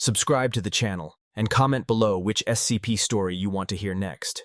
Subscribe to the channel, and comment below which SCP story you want to hear next.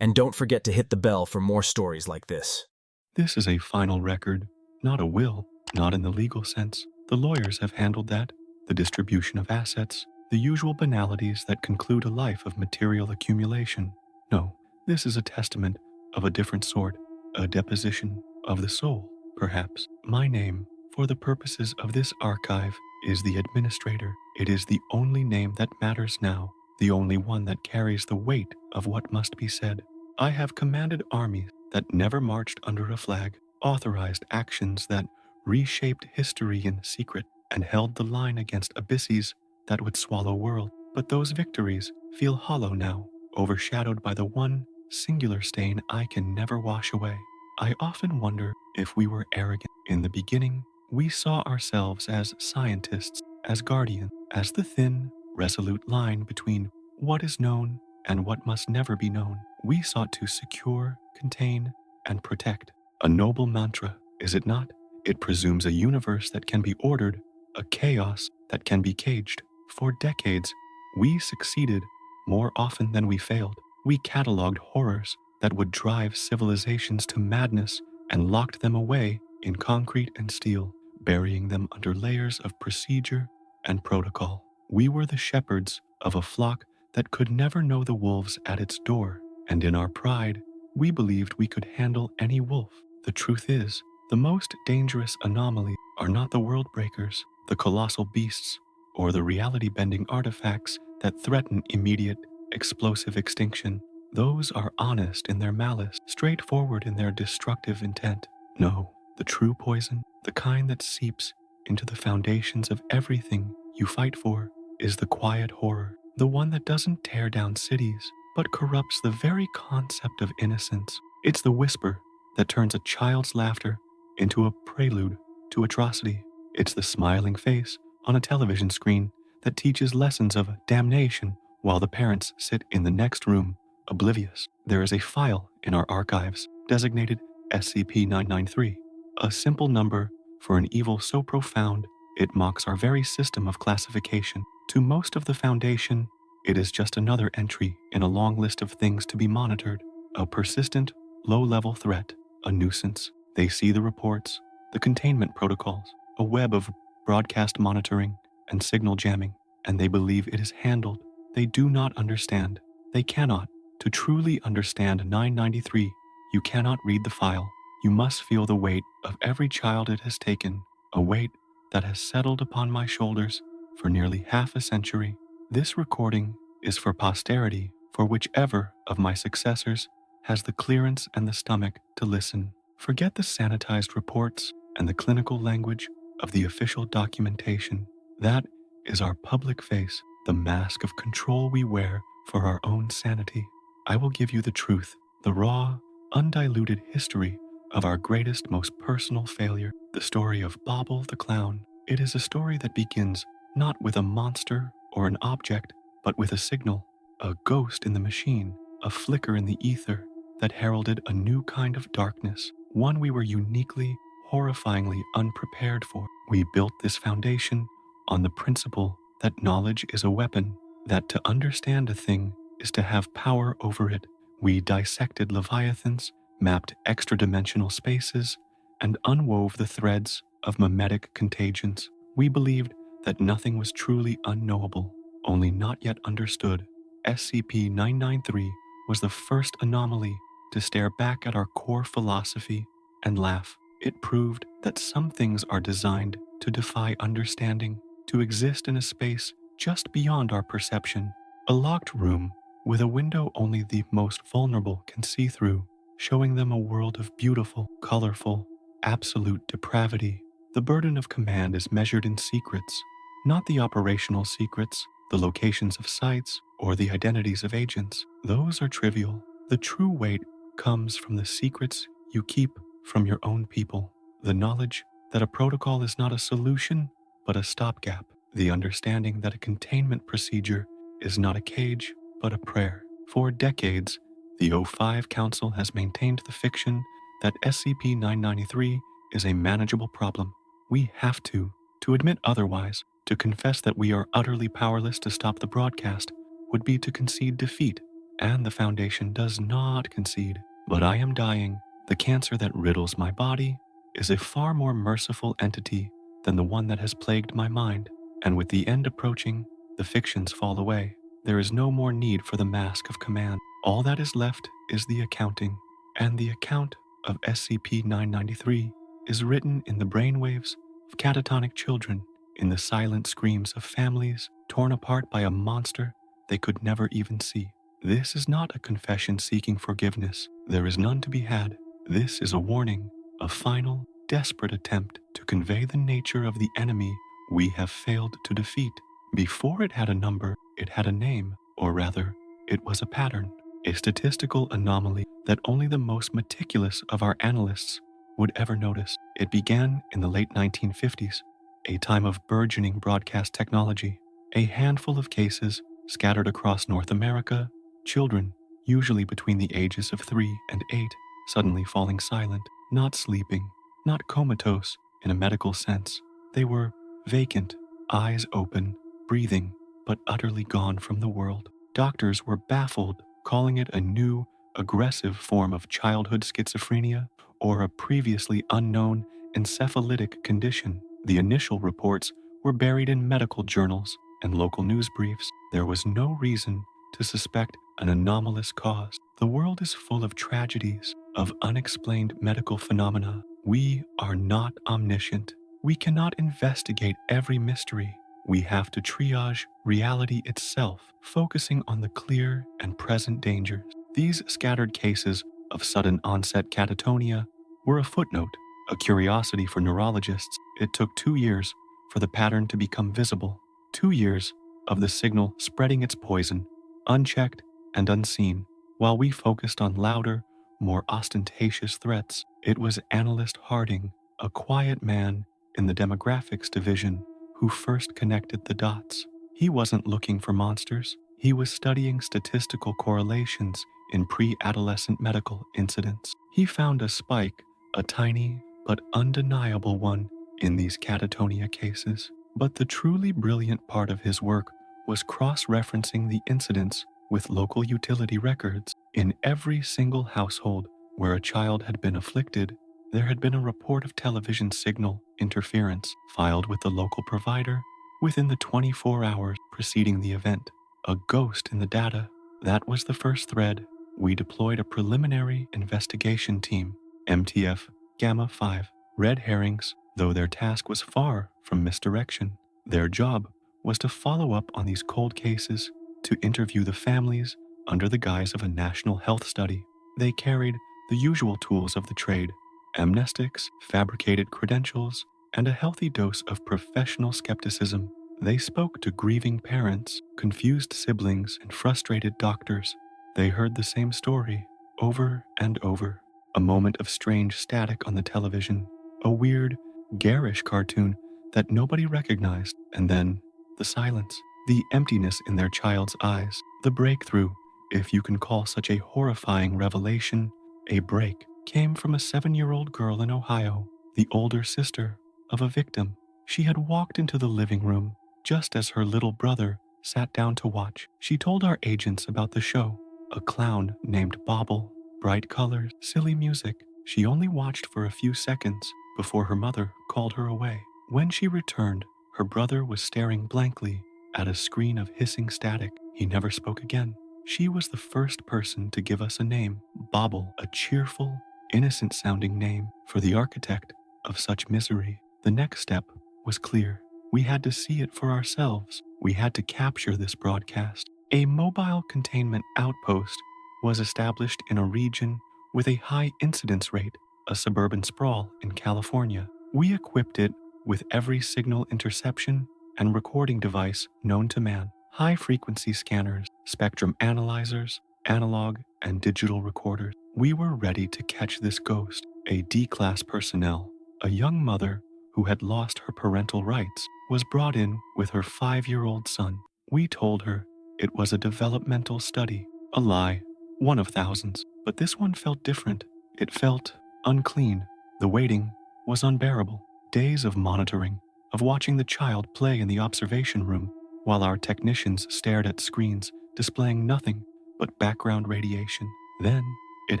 And don't forget to hit the bell for more stories like this. This is a final record, not a will, not in the legal sense. The lawyers have handled that, the distribution of assets, the usual banalities that conclude a life of material accumulation. No, this is a testament of a different sort, a deposition of the soul, perhaps. My name, for the purposes of this archive, is the administrator. It is the only name that matters now, the only one that carries the weight of what must be said. I have commanded armies that never marched under a flag, authorized actions that reshaped history in secret, and held the line against abysses that would swallow world. But those victories feel hollow now, overshadowed by the one singular stain I can never wash away. I often wonder if we were arrogant. In the beginning, we saw ourselves as scientists, as guardians, as the thin, resolute line between what is known and what must never be known. We sought to secure, contain, and protect. A noble mantra, is it not? It presumes a universe that can be ordered, a chaos that can be caged. For decades, we succeeded more often than we failed. We cataloged horrors that would drive civilizations to madness and locked them away in concrete and steel, burying them under layers of procedure and protocol. We were the shepherds of a flock that could never know the wolves at its door, and in our pride, we believed we could handle any wolf. The truth is, the most dangerous anomalies are not the world breakers, the colossal beasts, or the reality-bending artifacts that threaten immediate, explosive extinction. Those are honest in their malice, straightforward in their destructive intent. No, the true poison, the kind that seeps into the foundations of everything you fight for, is the quiet horror, the one that doesn't tear down cities, but corrupts the very concept of innocence. It's the whisper that turns a child's laughter into a prelude to atrocity. It's the smiling face on a television screen that teaches lessons of damnation while the parents sit in the next room, oblivious. There is a file in our archives designated SCP-993, a simple number for an evil so profound it mocks our very system of classification. To most of the Foundation, it is just another entry in a long list of things to be monitored, a persistent, low-level threat, a nuisance. They see the reports, the containment protocols, a web of broadcast monitoring and signal jamming, and they believe it is handled. They do not understand. They cannot. To truly understand 993, you cannot read the file. You must feel the weight of every child it has taken, a weight that has settled upon my shoulders for nearly half a century. This recording is for posterity, for whichever of my successors has the clearance and the stomach to listen. Forget the sanitized reports and the clinical language of the official documentation. That is our public face, the mask of control we wear for our own sanity. I will give you the truth, the raw, undiluted history of our greatest, most personal failure, the story of Bobble the Clown. It is a story that begins not with a monster or an object, but with a signal, a ghost in the machine, a flicker in the ether that heralded a new kind of darkness, one we were uniquely, horrifyingly unprepared for. We built this foundation on the principle that knowledge is a weapon, that to understand a thing is to have power over it. We dissected leviathans, mapped extra-dimensional spaces, and unwove the threads of mimetic contagions. We believed that nothing was truly unknowable, only not yet understood. SCP-993 was the first anomaly to stare back at our core philosophy and laugh. It proved that some things are designed to defy understanding, to exist in a space just beyond our perception, a locked room with a window only the most vulnerable can see through, showing them a world of beautiful, colorful, absolute depravity. The burden of command is measured in secrets, not the operational secrets, the locations of sites, or the identities of agents. Those are trivial. The true weight comes from the secrets you keep from your own people, the knowledge that a protocol is not a solution, but a stopgap, the understanding that a containment procedure is not a cage, but a prayer. For decades, the O5 Council has maintained the fiction that SCP-993 is a manageable problem. We have to admit otherwise To confess that we are utterly powerless to stop the broadcast would be to concede defeat, and the Foundation does not concede. But I am dying. The cancer that riddles my body is a far more merciful entity than the one that has plagued my mind, and with the end approaching, the fictions fall away. There is no more need for the mask of command. All that is left is the accounting, and the account of SCP-993 is written in the brainwaves of catatonic children, in the silent screams of families torn apart by a monster they could never even see. This is not a confession seeking forgiveness. There is none to be had. This is a warning, a final, desperate attempt to convey the nature of the enemy we have failed to defeat. Before it had a number, it had a name, or rather, it was a pattern, a statistical anomaly that only the most meticulous of our analysts would ever notice. It began in the late 1950s, a time of burgeoning broadcast technology. A handful of cases scattered across North America, children, usually between the ages of 3 and 8, suddenly falling silent, not sleeping, not comatose in a medical sense. They were vacant, eyes open, breathing, but utterly gone from the world. Doctors were baffled, calling it a new, aggressive form of childhood schizophrenia or a previously unknown encephalitic condition. The initial reports were buried in medical journals and local news briefs. There was no reason to suspect an anomalous cause. The world is full of tragedies, of unexplained medical phenomena. We are not omniscient. We cannot investigate every mystery. We have to triage reality itself, focusing on the clear and present dangers. These scattered cases of sudden onset catatonia were a footnote, a curiosity for neurologists. It took 2 years for the pattern to become visible, 2 years of the signal spreading its poison, unchecked and unseen. While we focused on louder, more ostentatious threats, it was analyst Harding, a quiet man in the demographics division, who first connected the dots. He wasn't looking for monsters. He was studying statistical correlations in pre-adolescent medical incidents. He found a spike, a tiny but undeniable one, in these catatonia cases. But the truly brilliant part of his work was cross-referencing the incidents with local utility records. In every single household where a child had been afflicted, there had been a report of television signal interference filed with the local provider within the 24 hours preceding the event. A ghost in the data. That was the first thread. We deployed a preliminary investigation team, MTF Gamma 5. Red herrings, though their task was far from misdirection. Their job was to follow up on these cold cases, to interview the families under the guise of a national health study. They carried the usual tools of the trade: amnestics, fabricated credentials, and a healthy dose of professional skepticism. They spoke to grieving parents, confused siblings, and frustrated doctors. They heard the same story over and over. A moment of strange static on the television, a weird, garish cartoon that nobody recognized, and then the silence, the emptiness in their child's eyes, the breakthrough, if you can call such a horrifying revelation a break, came from a 7-year-old girl in Ohio, the older sister of a victim. She had walked into the living room just as her little brother sat down to watch. She told our agents about the show, a clown named BOBBLE, bright colors, silly music. She only watched for a few seconds before her mother called her away. When she returned, her brother was staring blankly at a screen of hissing static. He never spoke again. She was the first person to give us a name, Bobble, a cheerful, innocent-sounding name for the architect of such misery. The next step was clear. We had to see it for ourselves. We had to capture this broadcast. A mobile containment outpost was established in a region with a high incidence rate, a suburban sprawl in California. We equipped it with every signal interception and recording device known to man: high-frequency scanners, spectrum analyzers, analog and digital recorders. We were ready to catch this ghost. A D-class personnel, a young mother who had lost her parental rights, was brought in with her 5-year-old son. We told her it was a developmental study, a lie, one of thousands. But this one felt different. It felt unclean. The waiting was unbearable. Days of monitoring, of watching the child play in the observation room while our technicians stared at screens displaying nothing but background radiation. Then it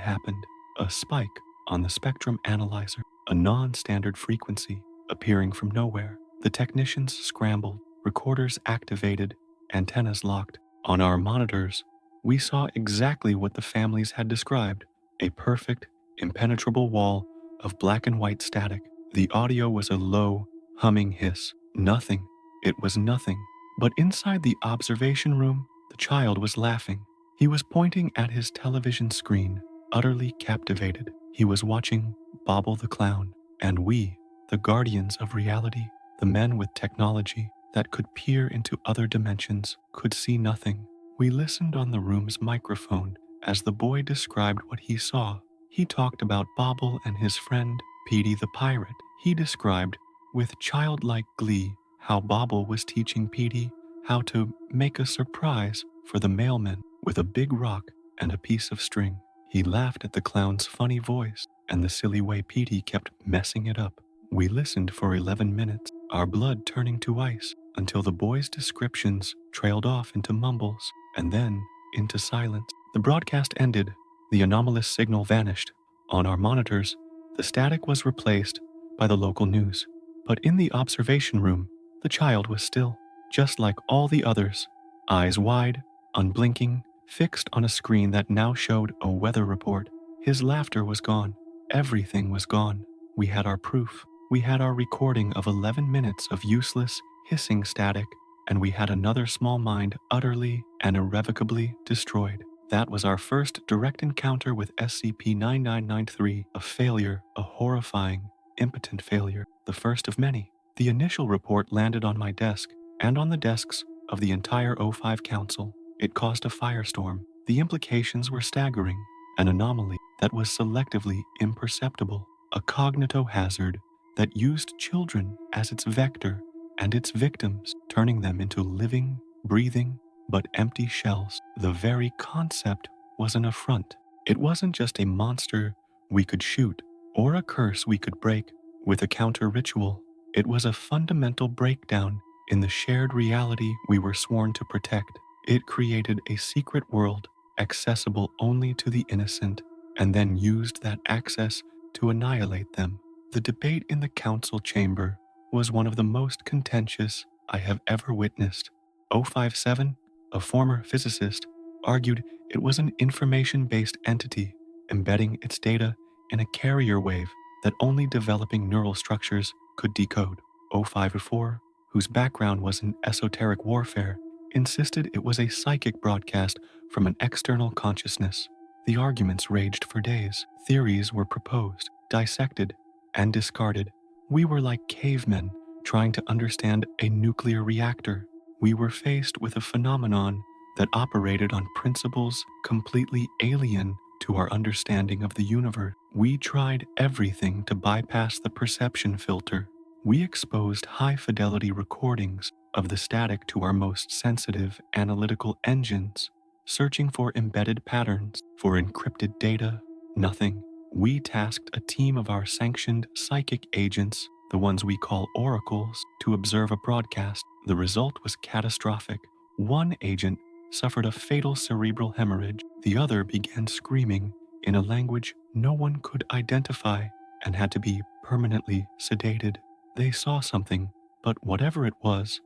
happened. A spike on the spectrum analyzer, a non-standard frequency appearing from nowhere. The technicians scrambled, recorders activated, antennas locked. On our monitors, we saw exactly what the families had described: a perfect, impenetrable wall of black and white static. The audio was a low, humming hiss. Nothing. It was nothing. But inside the observation room, the child was laughing. He was pointing at his television screen, utterly captivated. He was watching Bobble the Clown, and we, the guardians of reality, the men with technology that could peer into other dimensions, could see nothing. We listened on the room's microphone as the boy described what he saw. He talked about Bobble and his friend, Petey the Pirate. He described, with childlike glee, how Bobble was teaching Petey how to make a surprise for the mailman with a big rock and a piece of string. He laughed at the clown's funny voice and the silly way Petey kept messing it up. We listened for 11 minutes, our blood turning to ice, until the boy's descriptions trailed off into mumbles and then into silence. The broadcast ended. The anomalous signal vanished. On our monitors, the static was replaced by the local news. But in the observation room, the child was still, just like all the others, eyes wide, unblinking, fixed on a screen that now showed a weather report. His laughter was gone. Everything was gone. We had our proof. We had our recording of 11 minutes of useless, hissing static, and we had another small mind utterly and irrevocably destroyed. That was our first direct encounter with SCP-993, a failure, a horrifying, impotent failure, the first of many. The initial report landed on my desk and on the desks of the entire O5 Council. It caused a firestorm. The implications were staggering. An anomaly that was selectively imperceptible, a cognitohazard that used children as its vector and its victims, turning them into living, breathing, but empty shells. The very concept was an affront. It wasn't just a monster we could shoot or a curse we could break with a counter ritual. It was a fundamental breakdown in the shared reality we were sworn to protect. It created a secret world accessible only to the innocent, and then used that access to annihilate them. The debate in the council chamber was one of the most contentious I have ever witnessed. 057, a former physicist, argued it was an information-based entity embedding its data in a carrier wave that only developing neural structures could decode. 054, whose background was in esoteric warfare, insisted it was a psychic broadcast from an external consciousness. The arguments raged for days. Theories were proposed, dissected, and discarded. We were like cavemen trying to understand a nuclear reactor. We were faced with a phenomenon that operated on principles completely alien to our understanding of the universe. We tried everything to bypass the perception filter. We exposed high-fidelity recordings of the static to our most sensitive analytical engines, searching for embedded patterns, for encrypted data. Nothing. We tasked a team of our sanctioned psychic agents, the ones we call oracles, to observe a broadcast. The result was catastrophic. One agent suffered a fatal cerebral hemorrhage. The other began screaming in a language no one could identify and had to be permanently sedated. They saw something, but whatever it was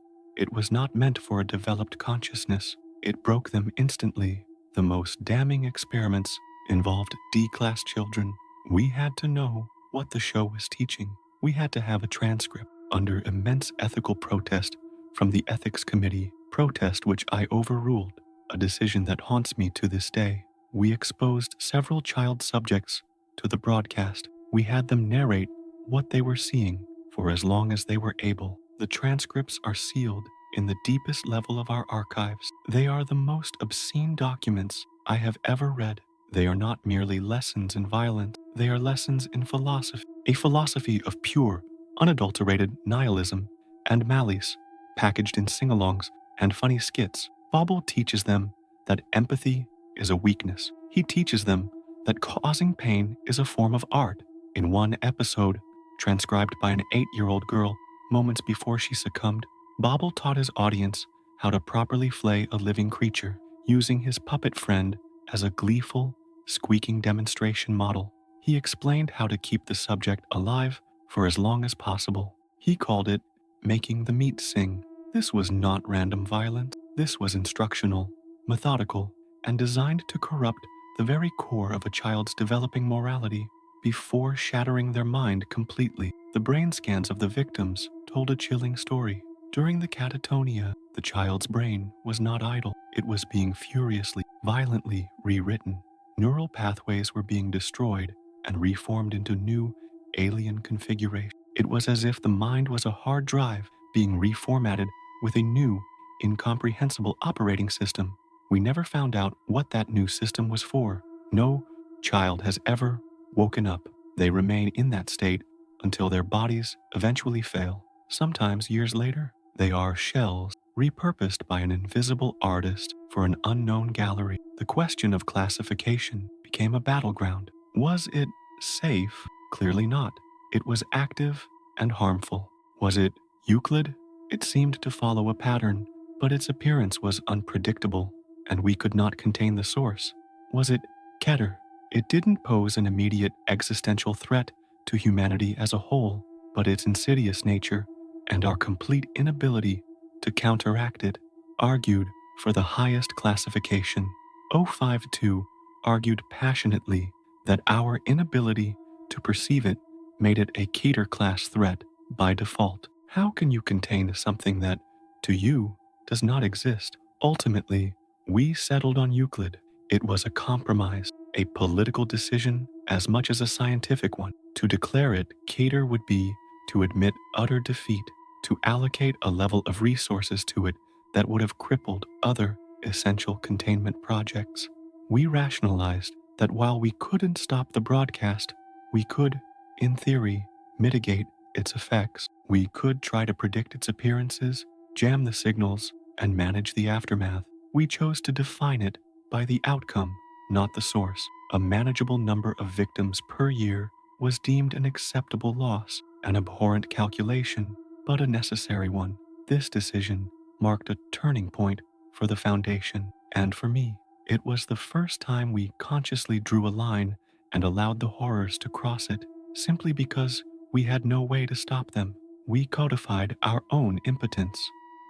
not meant for a developed consciousness. It broke them instantly. The most damning experiments involved D-class children. We had to know what the show was teaching. We had to have a transcript under immense ethical protest from the ethics committee, protest which I overruled, a decision that haunts me to this day. We exposed several child subjects to the broadcast. We had them narrate what they were seeing for as long as they were able. The transcripts are sealed in the deepest level of our archives. They are the most obscene documents I have ever read. They are not merely lessons in violence. They are lessons in philosophy, a philosophy of pure, unadulterated nihilism and malice, packaged in sing-alongs and funny skits. Bobble teaches them that empathy is a weakness. He teaches them that causing pain is a form of art. In one episode, transcribed by an 8-year-old girl, Moments before she succumbed, Bobble taught his audience how to properly flay a living creature, using his puppet friend as a gleeful, squeaking demonstration model. He explained how to keep the subject alive for as long as possible. He called it making the meat sing. This was not random violence. This was instructional, methodical, and designed to corrupt the very core of a child's developing morality before shattering their mind completely. The brain scans of the victims told a chilling story. During the catatonia, the child's brain was not idle. It was being furiously, violently rewritten. Neural pathways were being destroyed and reformed into new, alien configuration. It was as if the mind was a hard drive being reformatted with a new, incomprehensible operating system. We never found out what that new system was for. No child has ever woken up. They remain in that state until their bodies eventually fail. Sometimes years later, they are shells repurposed by an invisible artist for an unknown gallery. The question of classification became a battleground. Was it safe? Clearly not. It was active and harmful. Was it Euclid? It seemed to follow a pattern, but its appearance was unpredictable, and we could not contain the source. Was it Keter? It didn't pose an immediate existential threat to humanity as a whole, but its insidious nature and our complete inability to counteract it argued for the highest classification. 052 argued passionately that our inability to perceive it made it a Keter class threat by default. How can you contain something that, to you, does not exist? Ultimately, we settled on Euclid. It was a compromise, a political decision as much as a scientific one. To declare it Keter would be to admit utter defeat, to allocate a level of resources to it that would have crippled other essential containment projects. We rationalized that while we couldn't stop the broadcast, we could, in theory, mitigate its effects. We could try to predict its appearances, jam the signals, and manage the aftermath. We chose to define it by the outcome, not the source. A manageable number of victims per year was deemed an acceptable loss, an abhorrent calculation, but a necessary one. This decision marked a turning point for the Foundation, and for me. It was the first time we consciously drew a line and allowed the horrors to cross it, simply because we had no way to stop them. We codified our own impotence.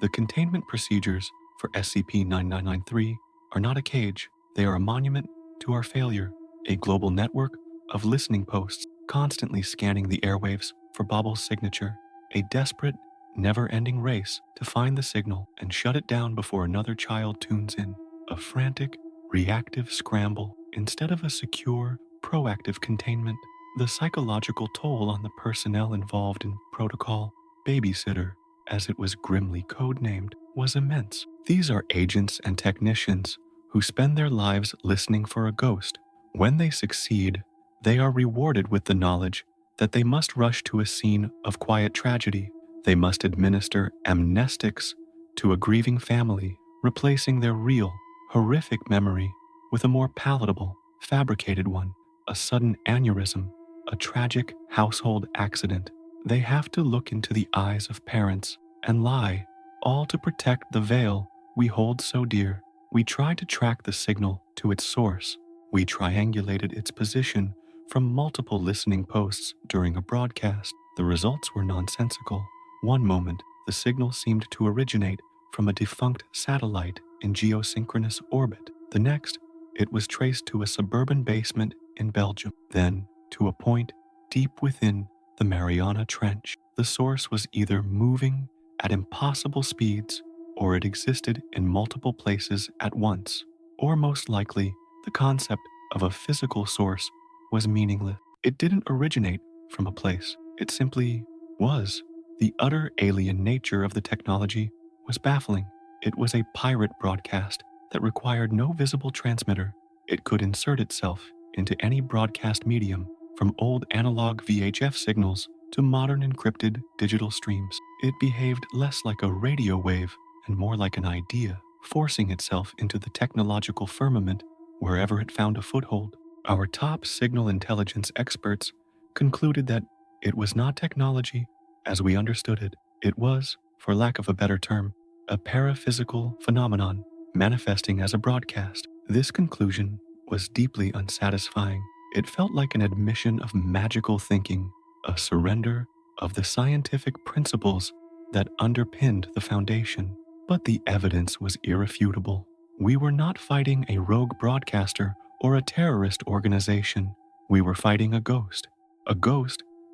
The containment procedures for SCP-993 are not a cage. They are a monument to our failure, a global network of listening posts constantly scanning the airwaves for Bobble's signature, a desperate, never-ending race to find the signal and shut it down before another child tunes in, a frantic, reactive scramble instead of a secure, proactive containment. The psychological toll on the personnel involved in Protocol Babysitter, as it was grimly codenamed, was immense. These are agents and technicians who spend their lives listening for a ghost. When they succeed, they are rewarded with the knowledge that they must rush to a scene of quiet tragedy. They must administer amnestics to a grieving family, replacing their real, horrific memory with a more palatable, fabricated one, a sudden aneurysm, a tragic household accident. They have to look into the eyes of parents and lie, all to protect the veil we hold so dear. We tried to track the signal to its source. We triangulated its position from multiple listening posts during a broadcast. The results were nonsensical. One moment, the signal seemed to originate from a defunct satellite in geosynchronous orbit. The next, it was traced to a suburban basement in Belgium, then to a point deep within the Mariana Trench. The source was either moving at impossible speeds, or it existed in multiple places at once, or most likely, the concept of a physical source was meaningless. It didn't originate from a place. It simply was. The utter alien nature of the technology was baffling. It was a pirate broadcast that required no visible transmitter. It could insert itself into any broadcast medium, from old analog VHF signals to modern encrypted digital streams. It behaved less like a radio wave and more like an idea, forcing itself into the technological firmament wherever it found a foothold. Our top signal intelligence experts concluded that it was not technology as we understood it. It was, for lack of a better term, a paraphysical phenomenon manifesting as a broadcast. This conclusion was deeply unsatisfying. It felt like an admission of magical thinking, a surrender of the scientific principles that underpinned the foundation. But the evidence was irrefutable. We were not fighting a rogue broadcaster or a terrorist organization. We were fighting a ghost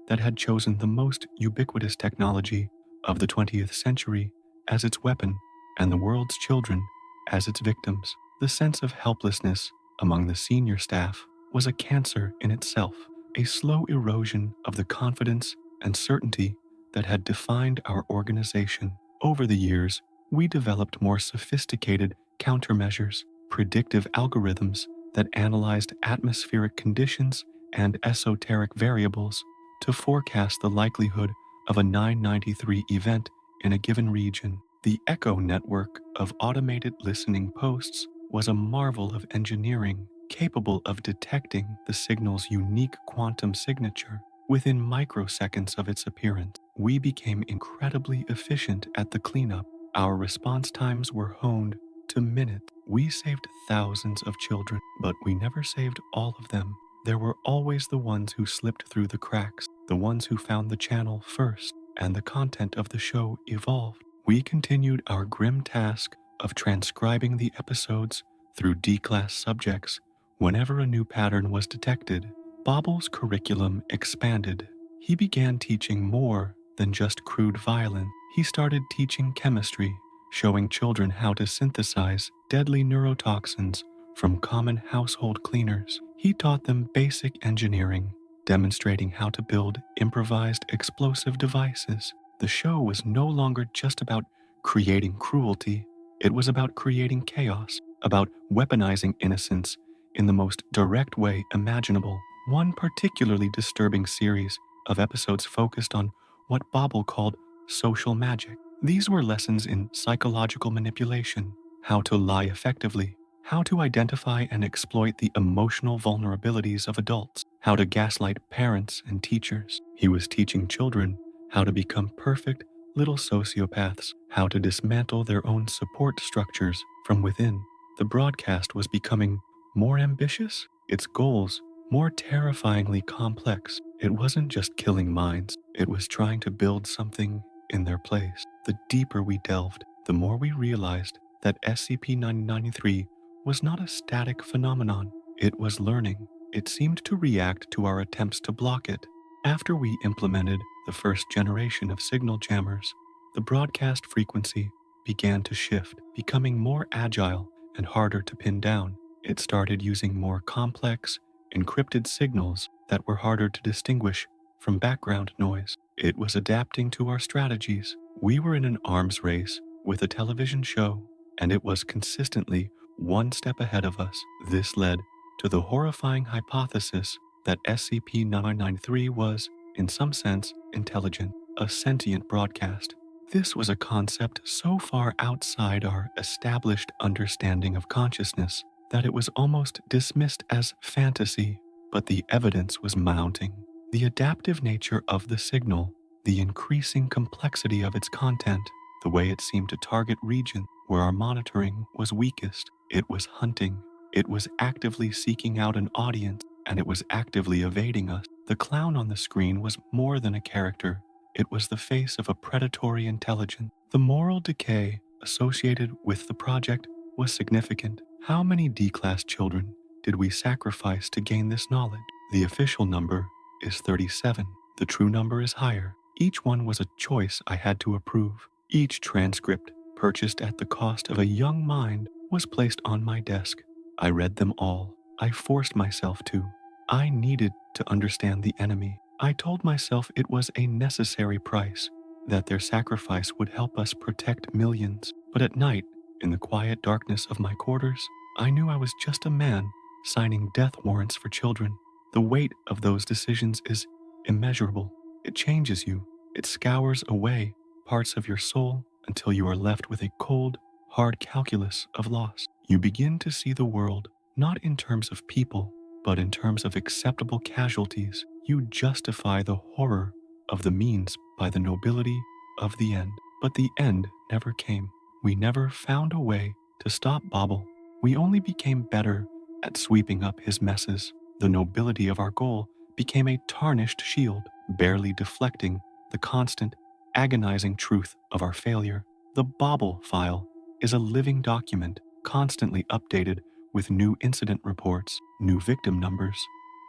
that had chosen the most ubiquitous technology of the 20th century as its weapon and the world's children as its victims. The sense of helplessness among the senior staff was a cancer in itself, a slow erosion of the confidence and certainty that had defined our organization. Over the years, we developed more sophisticated countermeasures, predictive algorithms that analyzed atmospheric conditions and esoteric variables to forecast the likelihood of a 993 event in a given region. The Echo network of automated listening posts was a marvel of engineering, capable of detecting the signal's unique quantum signature within microseconds of its appearance. We became incredibly efficient at the cleanup. Our response times were honed to minutes. We saved thousands of children, but we never saved all of them. There were always the ones who slipped through the cracks, the ones who found the channel first, and the content of the show evolved. We continued our grim task of transcribing the episodes through D-class subjects whenever a new pattern was detected. BOBBLE's curriculum expanded. He began teaching more than just crude violin. He started teaching chemistry, showing children how to synthesize deadly neurotoxins from common household cleaners. He taught them basic engineering, demonstrating how to build improvised explosive devices. The show was no longer just about creating cruelty. It was about creating chaos, about weaponizing innocence in the most direct way imaginable. One particularly disturbing series of episodes focused on what BOBBLE called social magic. These were lessons in psychological manipulation, how to lie effectively, how to identify and exploit the emotional vulnerabilities of adults, how to gaslight parents and teachers. He was teaching children how to become perfect little sociopaths, how to dismantle their own support structures from within. The broadcast was becoming more ambitious, its goals more terrifyingly complex. It wasn't just killing minds, it was trying to build something in their place. The deeper we delved, the more we realized that SCP-993 was not a static phenomenon. It was learning. It seemed to react to our attempts to block it. After we implemented the first generation of signal jammers, the broadcast frequency began to shift, becoming more agile and harder to pin down. It started using more complex, encrypted signals that were harder to distinguish from background noise. It was adapting to our strategies. We were in an arms race with a television show, and it was consistently one step ahead of us. This led to the horrifying hypothesis that SCP-993 was, in some sense, intelligent, a sentient broadcast. This was a concept so far outside our established understanding of consciousness that it was almost dismissed as fantasy, but the evidence was mounting. The adaptive nature of the signal, the increasing complexity of its content, the way it seemed to target regions where our monitoring was weakest. It was hunting. It was actively seeking out an audience, and it was actively evading us. The clown on the screen was more than a character. It was the face of a predatory intelligence. The moral decay associated with the project was significant. How many D-class children did we sacrifice to gain this knowledge? The official number is 37. The true number is higher. Each one was a choice I had to approve. Each transcript, purchased at the cost of a young mind, was placed on my desk. I read them all. I forced myself to. I needed to understand the enemy. I told myself it was a necessary price, that their sacrifice would help us protect millions. But at night, in the quiet darkness of my quarters, I knew I was just a man signing death warrants for children. The weight of those decisions is immeasurable. It changes you. It scours away parts of your soul until you are left with a cold, hard calculus of loss. You begin to see the world not in terms of people, but in terms of acceptable casualties. You justify the horror of the means by the nobility of the end. But the end never came. We never found a way to stop Bobble. We only became better at sweeping up his messes. The nobility of our goal became a tarnished shield, barely deflecting the constant, agonizing truth of our failure. The Bobble file is a living document, constantly updated with new incident reports, new victim numbers,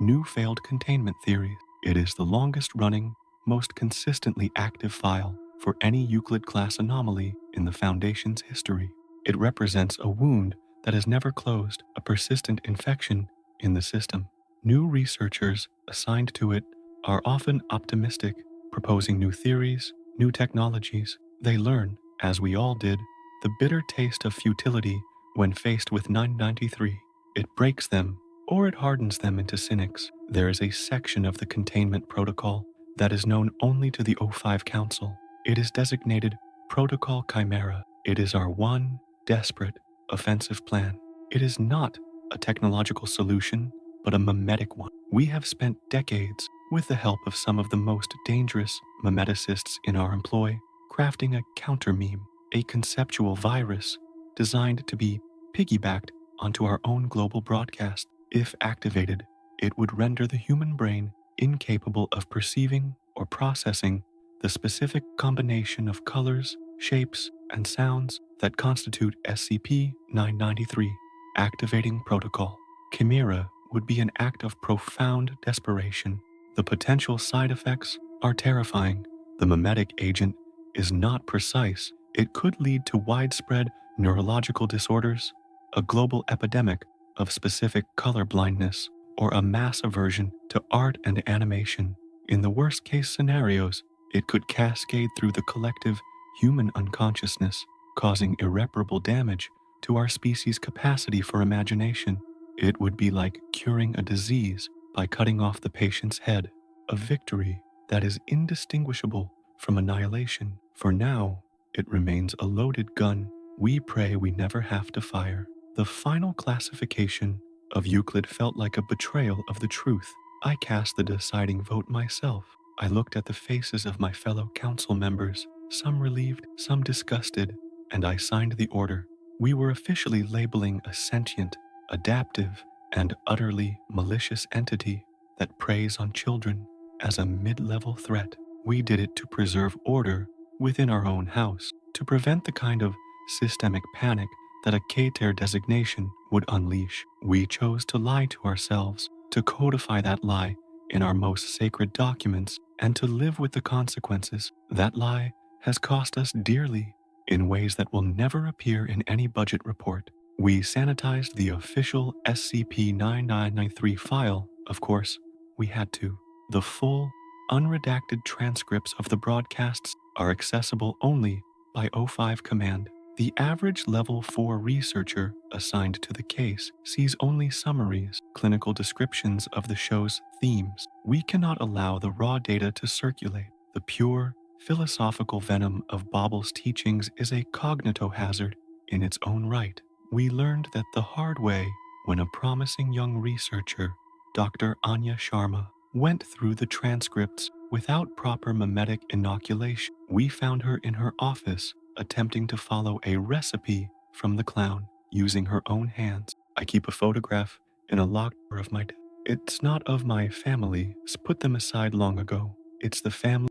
new failed containment theories. It is the longest running, most consistently active file for any Euclid class anomaly in the Foundation's history. It represents a wound that has never closed, a persistent infection in the system. New researchers assigned to it are often optimistic, proposing new theories, new technologies. They learn, as we all did, the bitter taste of futility when faced with 993. It breaks them, or it hardens them into cynics. There is a section of the containment protocol that is known only to the O5 Council. It is designated Protocol Chimera. It is our one, desperate, offensive plan. It is not a technological solution, but a mimetic one. We have spent decades, with the help of some of the most dangerous mimeticists in our employ, crafting a counter meme, a conceptual virus designed to be piggybacked onto our own global broadcast. If activated, it would render the human brain incapable of perceiving or processing the specific combination of colors, shapes, and sounds that constitute SCP-993. Activating protocol. Chimera would be an act of profound desperation. The potential side effects are terrifying. The mimetic agent is not precise. It could lead to widespread neurological disorders, a global epidemic of specific color blindness, or a mass aversion to art and animation. In the worst case scenarios, it could cascade through the collective human unconsciousness, causing irreparable damage to our species' capacity for imagination. It would be like curing a disease by cutting off the patient's head, a victory that is indistinguishable from annihilation. For now, it remains a loaded gun we pray we never have to fire. The final classification of Euclid felt like a betrayal of the truth. I cast the deciding vote myself. I looked at the faces of my fellow council members, some relieved, some disgusted, and I signed the order. We were officially labeling a sentient, adaptive, and utterly malicious entity that preys on children as a mid-level threat. We did it to preserve order within our own house, to prevent the kind of systemic panic that a K-Tier designation would unleash. We chose to lie to ourselves, to codify that lie in our most sacred documents, and to live with the consequences. That lie has cost us dearly in ways that will never appear in any budget report. We sanitized the official SCP-993 file, of course. We had to. The full, unredacted transcripts of the broadcasts are accessible only by O5 command. The average Level 4 researcher assigned to the case sees only summaries, clinical descriptions of the show's themes. We cannot allow the raw data to circulate. The pure, philosophical venom of Bobble's teachings is a cognitohazard in its own right. We learned that the hard way when a promising young researcher, Dr. Anya Sharma, went through the transcripts without proper mimetic inoculation. We found her in her office attempting to follow a recipe from the clown using her own hands. I keep a photograph in a locked drawer of my desk. It's not of my family, put them aside long ago. It's the family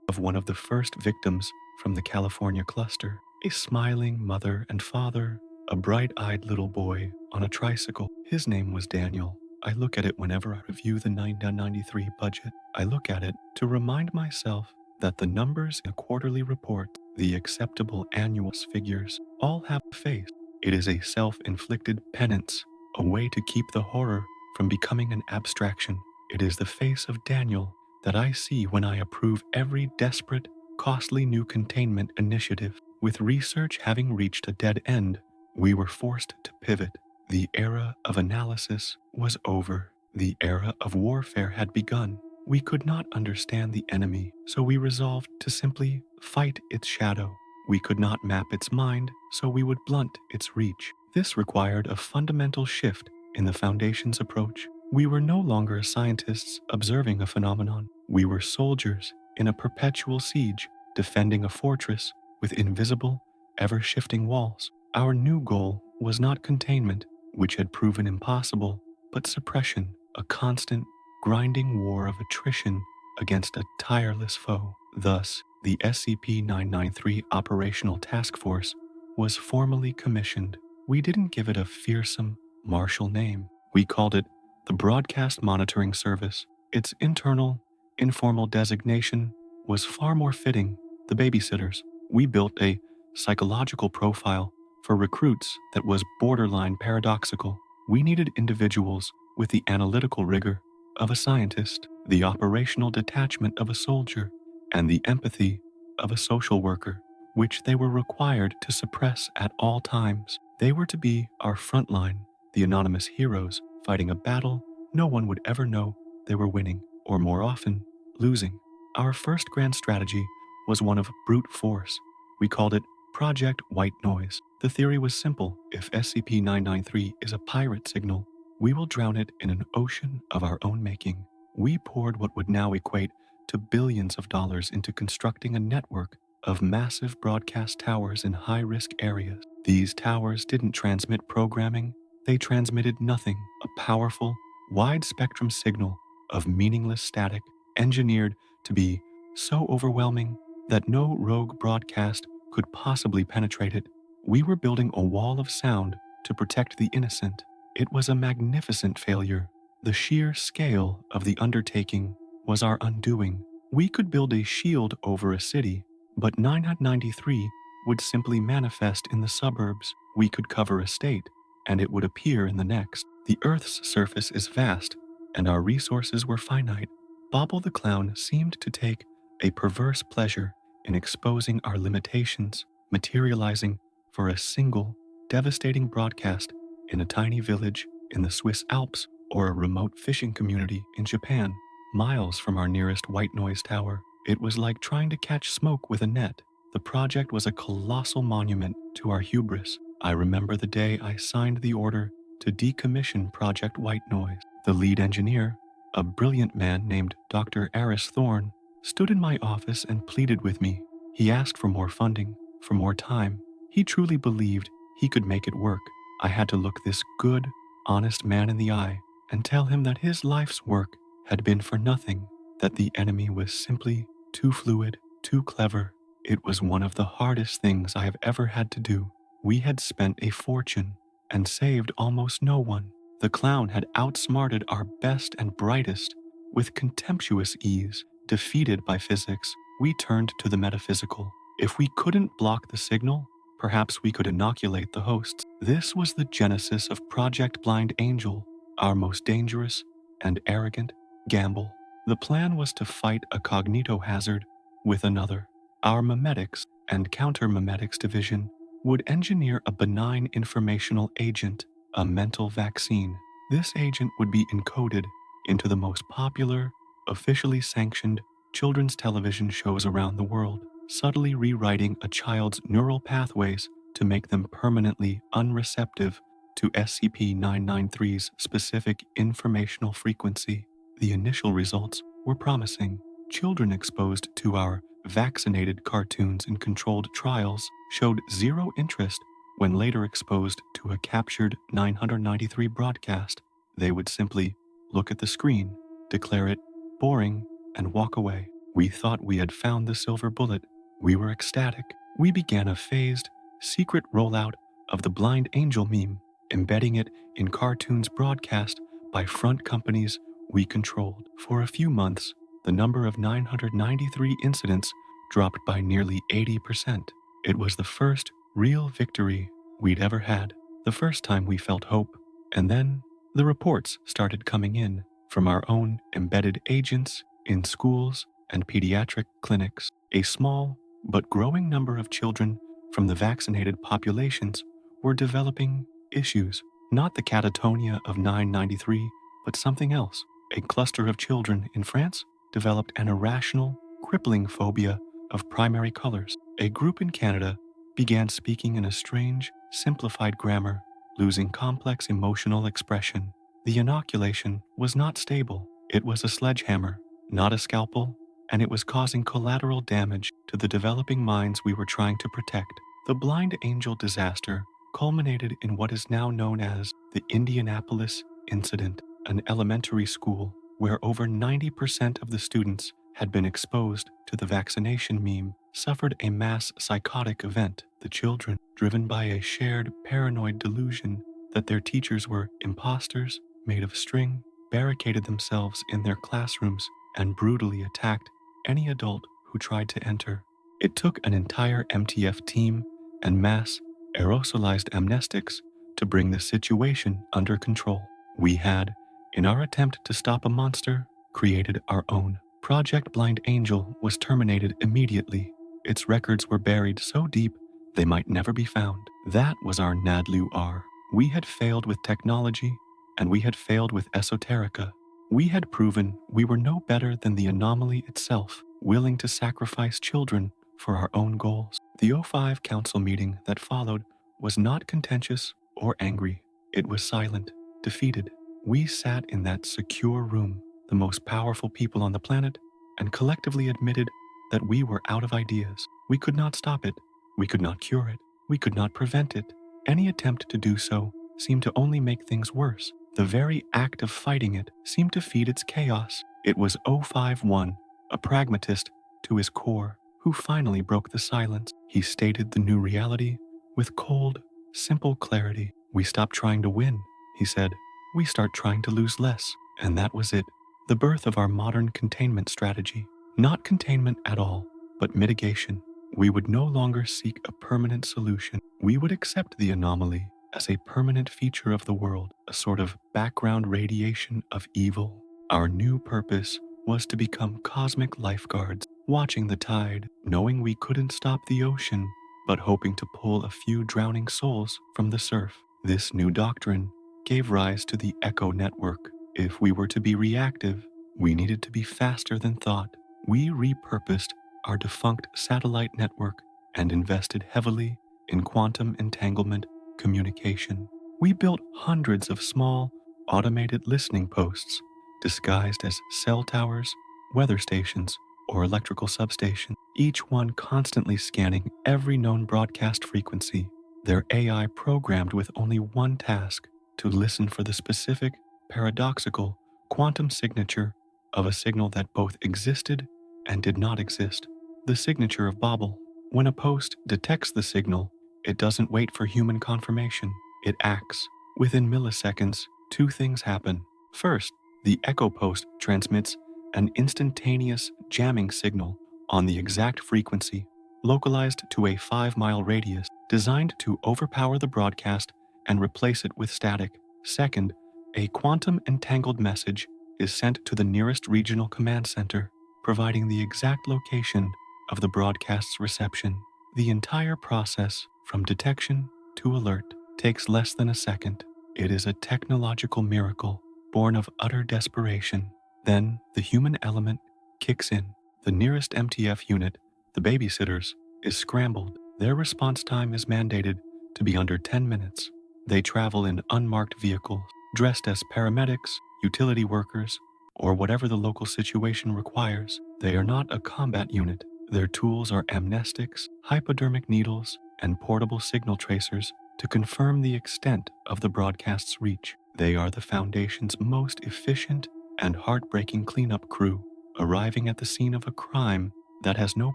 of one of the first victims from the California cluster. A smiling mother and father, a bright-eyed little boy on a tricycle. His name was Daniel. I look at it whenever I review the 993 budget. I look at it to remind myself that the numbers in a quarterly report, the acceptable annual figures, all have a face. It is a self-inflicted penance, a way to keep the horror from becoming an abstraction. It is the face of Daniel that I see when I approve every desperate, costly new containment initiative. With research having reached a dead end, we were forced to pivot. The era of analysis was over. The era of warfare had begun. We could not understand the enemy, so we resolved to simply fight its shadow. We could not map its mind, so we would blunt its reach. This required a fundamental shift in the Foundation's approach. We were no longer scientists observing a phenomenon. We were soldiers in a perpetual siege defending a fortress with invisible, ever-shifting walls. Our new goal was not containment, which had proven impossible, but suppression, a constant, grinding war of attrition against a tireless foe. Thus, the SCP-993 Operational Task Force was formally commissioned. We didn't give it a fearsome, martial name. We called it the Broadcast Monitoring Service. Its internal, informal designation was far more fitting. The babysitters. We built a psychological profile for recruits that was borderline paradoxical. We needed individuals with the analytical rigor of a scientist, the operational detachment of a soldier, and the empathy of a social worker, which they were required to suppress at all times. They were to be our frontline, the anonymous heroes fighting a battle no one would ever know they were winning, or more often, losing. Our first grand strategy was one of brute force. We called it Project White Noise. The theory was simple. If SCP-993 is a pirate signal, we will drown it in an ocean of our own making. We poured what would now equate to billions of dollars into constructing a network of massive broadcast towers in high-risk areas. These towers didn't transmit programming, they transmitted nothing, a powerful, wide-spectrum signal of meaningless static, engineered to be so overwhelming that no rogue broadcast could possibly penetrate it. We were building a wall of sound to protect the innocent. It was a magnificent failure. The sheer scale of the undertaking was our undoing. We could build a shield over a city, but 993 would simply manifest in the suburbs. We could cover a state, and it would appear in the next. The Earth's surface is vast, and our resources were finite. Bobble the Clown seemed to take a perverse pleasure in exposing our limitations, materializing for a single, devastating broadcast in a tiny village in the Swiss Alps or a remote fishing community in Japan, miles from our nearest white noise tower. It was like trying to catch smoke with a net. The project was a colossal monument to our hubris. I remember the day I signed the order to decommission Project White Noise. The lead engineer, a brilliant man named Dr. Aris Thorne, stood in my office and pleaded with me. He asked for more funding, for more time. He truly believed he could make it work. I had to look this good, honest man in the eye and tell him that his life's work had been for nothing, that the enemy was simply too fluid, too clever. It was one of the hardest things I have ever had to do. We had spent a fortune and saved almost no one. The clown had outsmarted our best and brightest with contemptuous ease. Defeated by physics, we turned to the metaphysical. If we couldn't block the signal, perhaps we could inoculate the hosts. This was the genesis of Project Blind Angel, our most dangerous and arrogant gamble. The plan was to fight a cognitohazard with another. Our memetics and counter-memetics division would engineer a benign informational agent, a mental vaccine. This agent would be encoded into the most popular, officially sanctioned children's television shows around the world, subtly rewriting a child's neural pathways to make them permanently unreceptive to SCP-993's specific informational frequency. The initial results were promising. Children exposed to our vaccinated cartoons in controlled trials showed zero interest when later exposed to a captured 993 broadcast. They would simply look at the screen, declare it boring, and walk away. We thought we had found the silver bullet. We were ecstatic. We began a phased, secret rollout of the Blind Angel meme, embedding it in cartoons broadcast by front companies we controlled. For a few months, the number of 993 incidents dropped by nearly 80%. It was the first real victory we'd ever had, the first time we felt hope. And then the reports started coming in from our own embedded agents in schools and pediatric clinics. A small but growing number of children from the vaccinated populations were developing issues, not the catatonia of 993, but something else. A cluster of children in France developed an irrational, crippling phobia of primary colors. A group in Canada began speaking in a strange, simplified grammar, losing complex emotional expression. The inoculation was not stable. It was a sledgehammer, not a scalpel, and it was causing collateral damage to the developing minds we were trying to protect. The Blind Angel disaster culminated in what is now known as the Indianapolis Incident, an elementary school where over 90% of the students had been exposed to the vaccination meme, suffered a mass psychotic event. The children, driven by a shared paranoid delusion that their teachers were imposters made of string, barricaded themselves in their classrooms and brutally attacked any adult who tried to enter. It took an entire MTF team and mass aerosolized amnestics to bring the situation under control. We had, in our attempt to stop a monster, created our own. Project Blind Angel was terminated immediately. Its records were buried so deep they might never be found. That was our Nadlu R. We had failed with technology, and we had failed with esoterica. We had proven we were no better than the anomaly itself, willing to sacrifice children for our own goals. The O5 council meeting that followed was not contentious or angry. It was silent, defeated. We sat in that secure room, the most powerful people on the planet, and collectively admitted that we were out of ideas. We could not stop it. We could not cure it. We could not prevent it. Any attempt to do so seemed to only make things worse. The very act of fighting it seemed to feed its chaos. It was O51, a pragmatist to his core, who finally broke the silence. He stated the new reality with cold, simple clarity. We stop trying to win, he said. We start trying to lose less. And that was it. The birth of our modern containment strategy. Not containment at all, but mitigation. We would no longer seek a permanent solution. We would accept the anomaly as a permanent feature of the world, a sort of background radiation of evil. Our new purpose was to become cosmic lifeguards, watching the tide, knowing we couldn't stop the ocean, but hoping to pull a few drowning souls from the surf. This new doctrine gave rise to the Echo Network. If we were to be reactive, we needed to be faster than thought. We repurposed our defunct satellite network and invested heavily in quantum entanglement communication. We built hundreds of small, automated listening posts disguised as cell towers, weather stations, or electrical substations, each one constantly scanning every known broadcast frequency, their AI programmed with only one task: to listen for the specific, paradoxical, quantum signature of a signal that both existed and did not exist. The signature of BOBBLE. When a post detects the signal, it doesn't wait for human confirmation. It acts. Within milliseconds, two things happen. First, the echo post transmits an instantaneous jamming signal on the exact frequency, localized to a 5-mile radius, designed to overpower the broadcast and replace it with static. Second, a quantum entangled message is sent to the nearest regional command center, providing the exact location of the broadcast's reception. The entire process, from detection to alert, takes less than a second. It is a technological miracle born of utter desperation. Then the human element kicks in. The nearest MTF unit, the babysitters, is scrambled. Their response time is mandated to be under 10 minutes. They travel in unmarked vehicles, dressed as paramedics, utility workers, or whatever the local situation requires. They are not a combat unit. Their tools are amnestics, hypodermic needles, and portable signal tracers to confirm the extent of the broadcast's reach. They are the Foundation's most efficient and heartbreaking cleanup crew, arriving at the scene of a crime that has no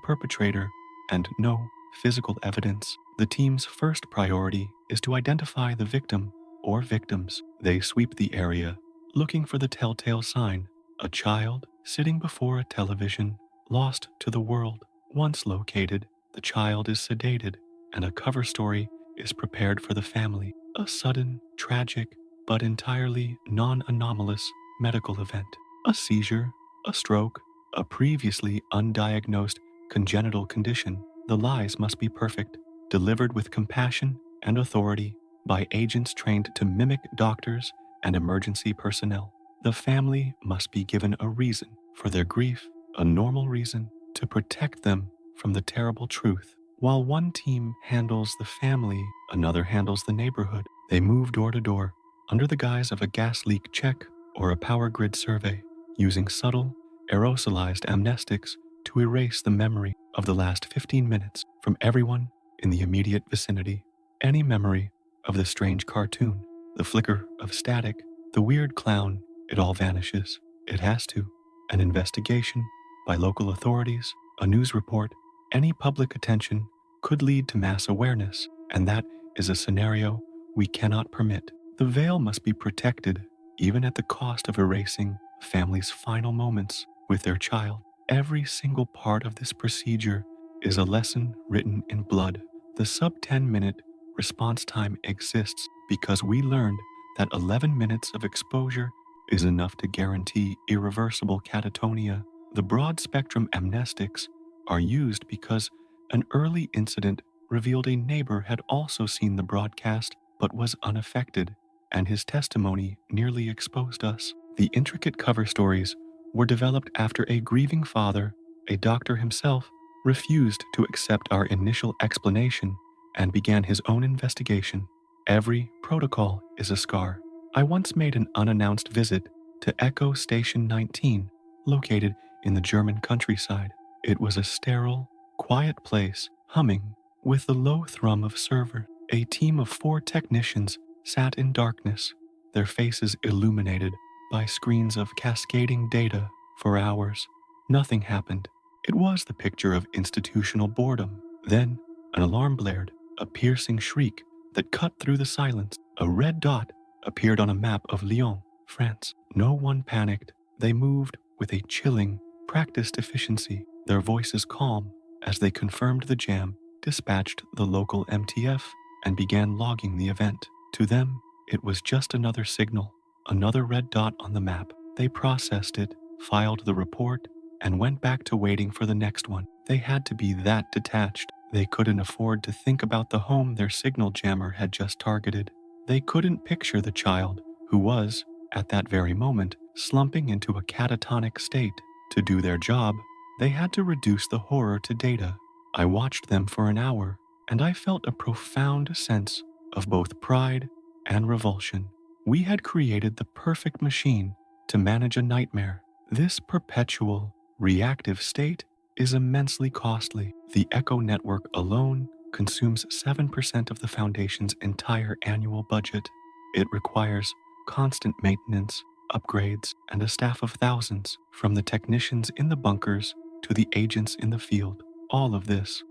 perpetrator and no physical evidence. The team's first priority is to identify the victim or victims. They sweep the area, looking for the telltale sign: a child sitting before a television, lost to the world. Once located, the child is sedated, and a cover story is prepared for the family. A sudden, tragic, but entirely non-anomalous medical event. A seizure, a stroke, a previously undiagnosed congenital condition. The lies must be perfect, delivered with compassion and authority by agents trained to mimic doctors and emergency personnel. The family must be given a reason for their grief, a normal reason to protect them from the terrible truth. While one team handles the family, another handles the neighborhood. They move door to door under the guise of a gas leak check or a power grid survey, using subtle, aerosolized amnestics to erase the memory of the last 15 minutes from everyone in the immediate vicinity. Any memory of the strange cartoon, the flicker of static, the weird clown, it all vanishes. It has to. An investigation by local authorities, a news report, any public attention could lead to mass awareness, and that is a scenario we cannot permit. The veil must be protected, even at the cost of erasing a family's final moments with their child. Every single part of this procedure is a lesson written in blood. The sub 10-minute response time exists because we learned that 11 minutes of exposure is enough to guarantee irreversible catatonia. The broad spectrum amnestics are used because an early incident revealed a neighbor had also seen the broadcast but was unaffected, and his testimony nearly exposed us. The intricate cover stories were developed after a grieving father, a doctor himself, refused to accept our initial explanation and began his own investigation. Every protocol is a scar. I once made an unannounced visit to Echo Station 19, located in the German countryside. It was a sterile, quiet place, humming with the low thrum of server. A team of 4 technicians sat in darkness, their faces illuminated by screens of cascading data for hours. Nothing happened. It was the picture of institutional boredom. Then, an alarm blared, a piercing shriek that cut through the silence. A red dot appeared on a map of Lyon, France. No one panicked. They moved with a chilling, practiced efficiency, their voices calm as they confirmed the jam, dispatched the local MTF, and began logging the event. To them, it was just another signal, another red dot on the map. They processed it, filed the report, and went back to waiting for the next one. They had to be that detached. They couldn't afford to think about the home their signal jammer had just targeted. They couldn't picture the child who was, at that very moment, slumping into a catatonic state. To do their job, they had to reduce the horror to data. I watched them for an hour, and I felt a profound sense of both pride and revulsion. We had created the perfect machine to manage a nightmare. This perpetual, reactive state is immensely costly. The Echo network alone consumes 7% of the Foundation's entire annual budget. It requires constant maintenance, upgrades, and a staff of thousands, from the technicians in the bunkers to the agents in the field. All of this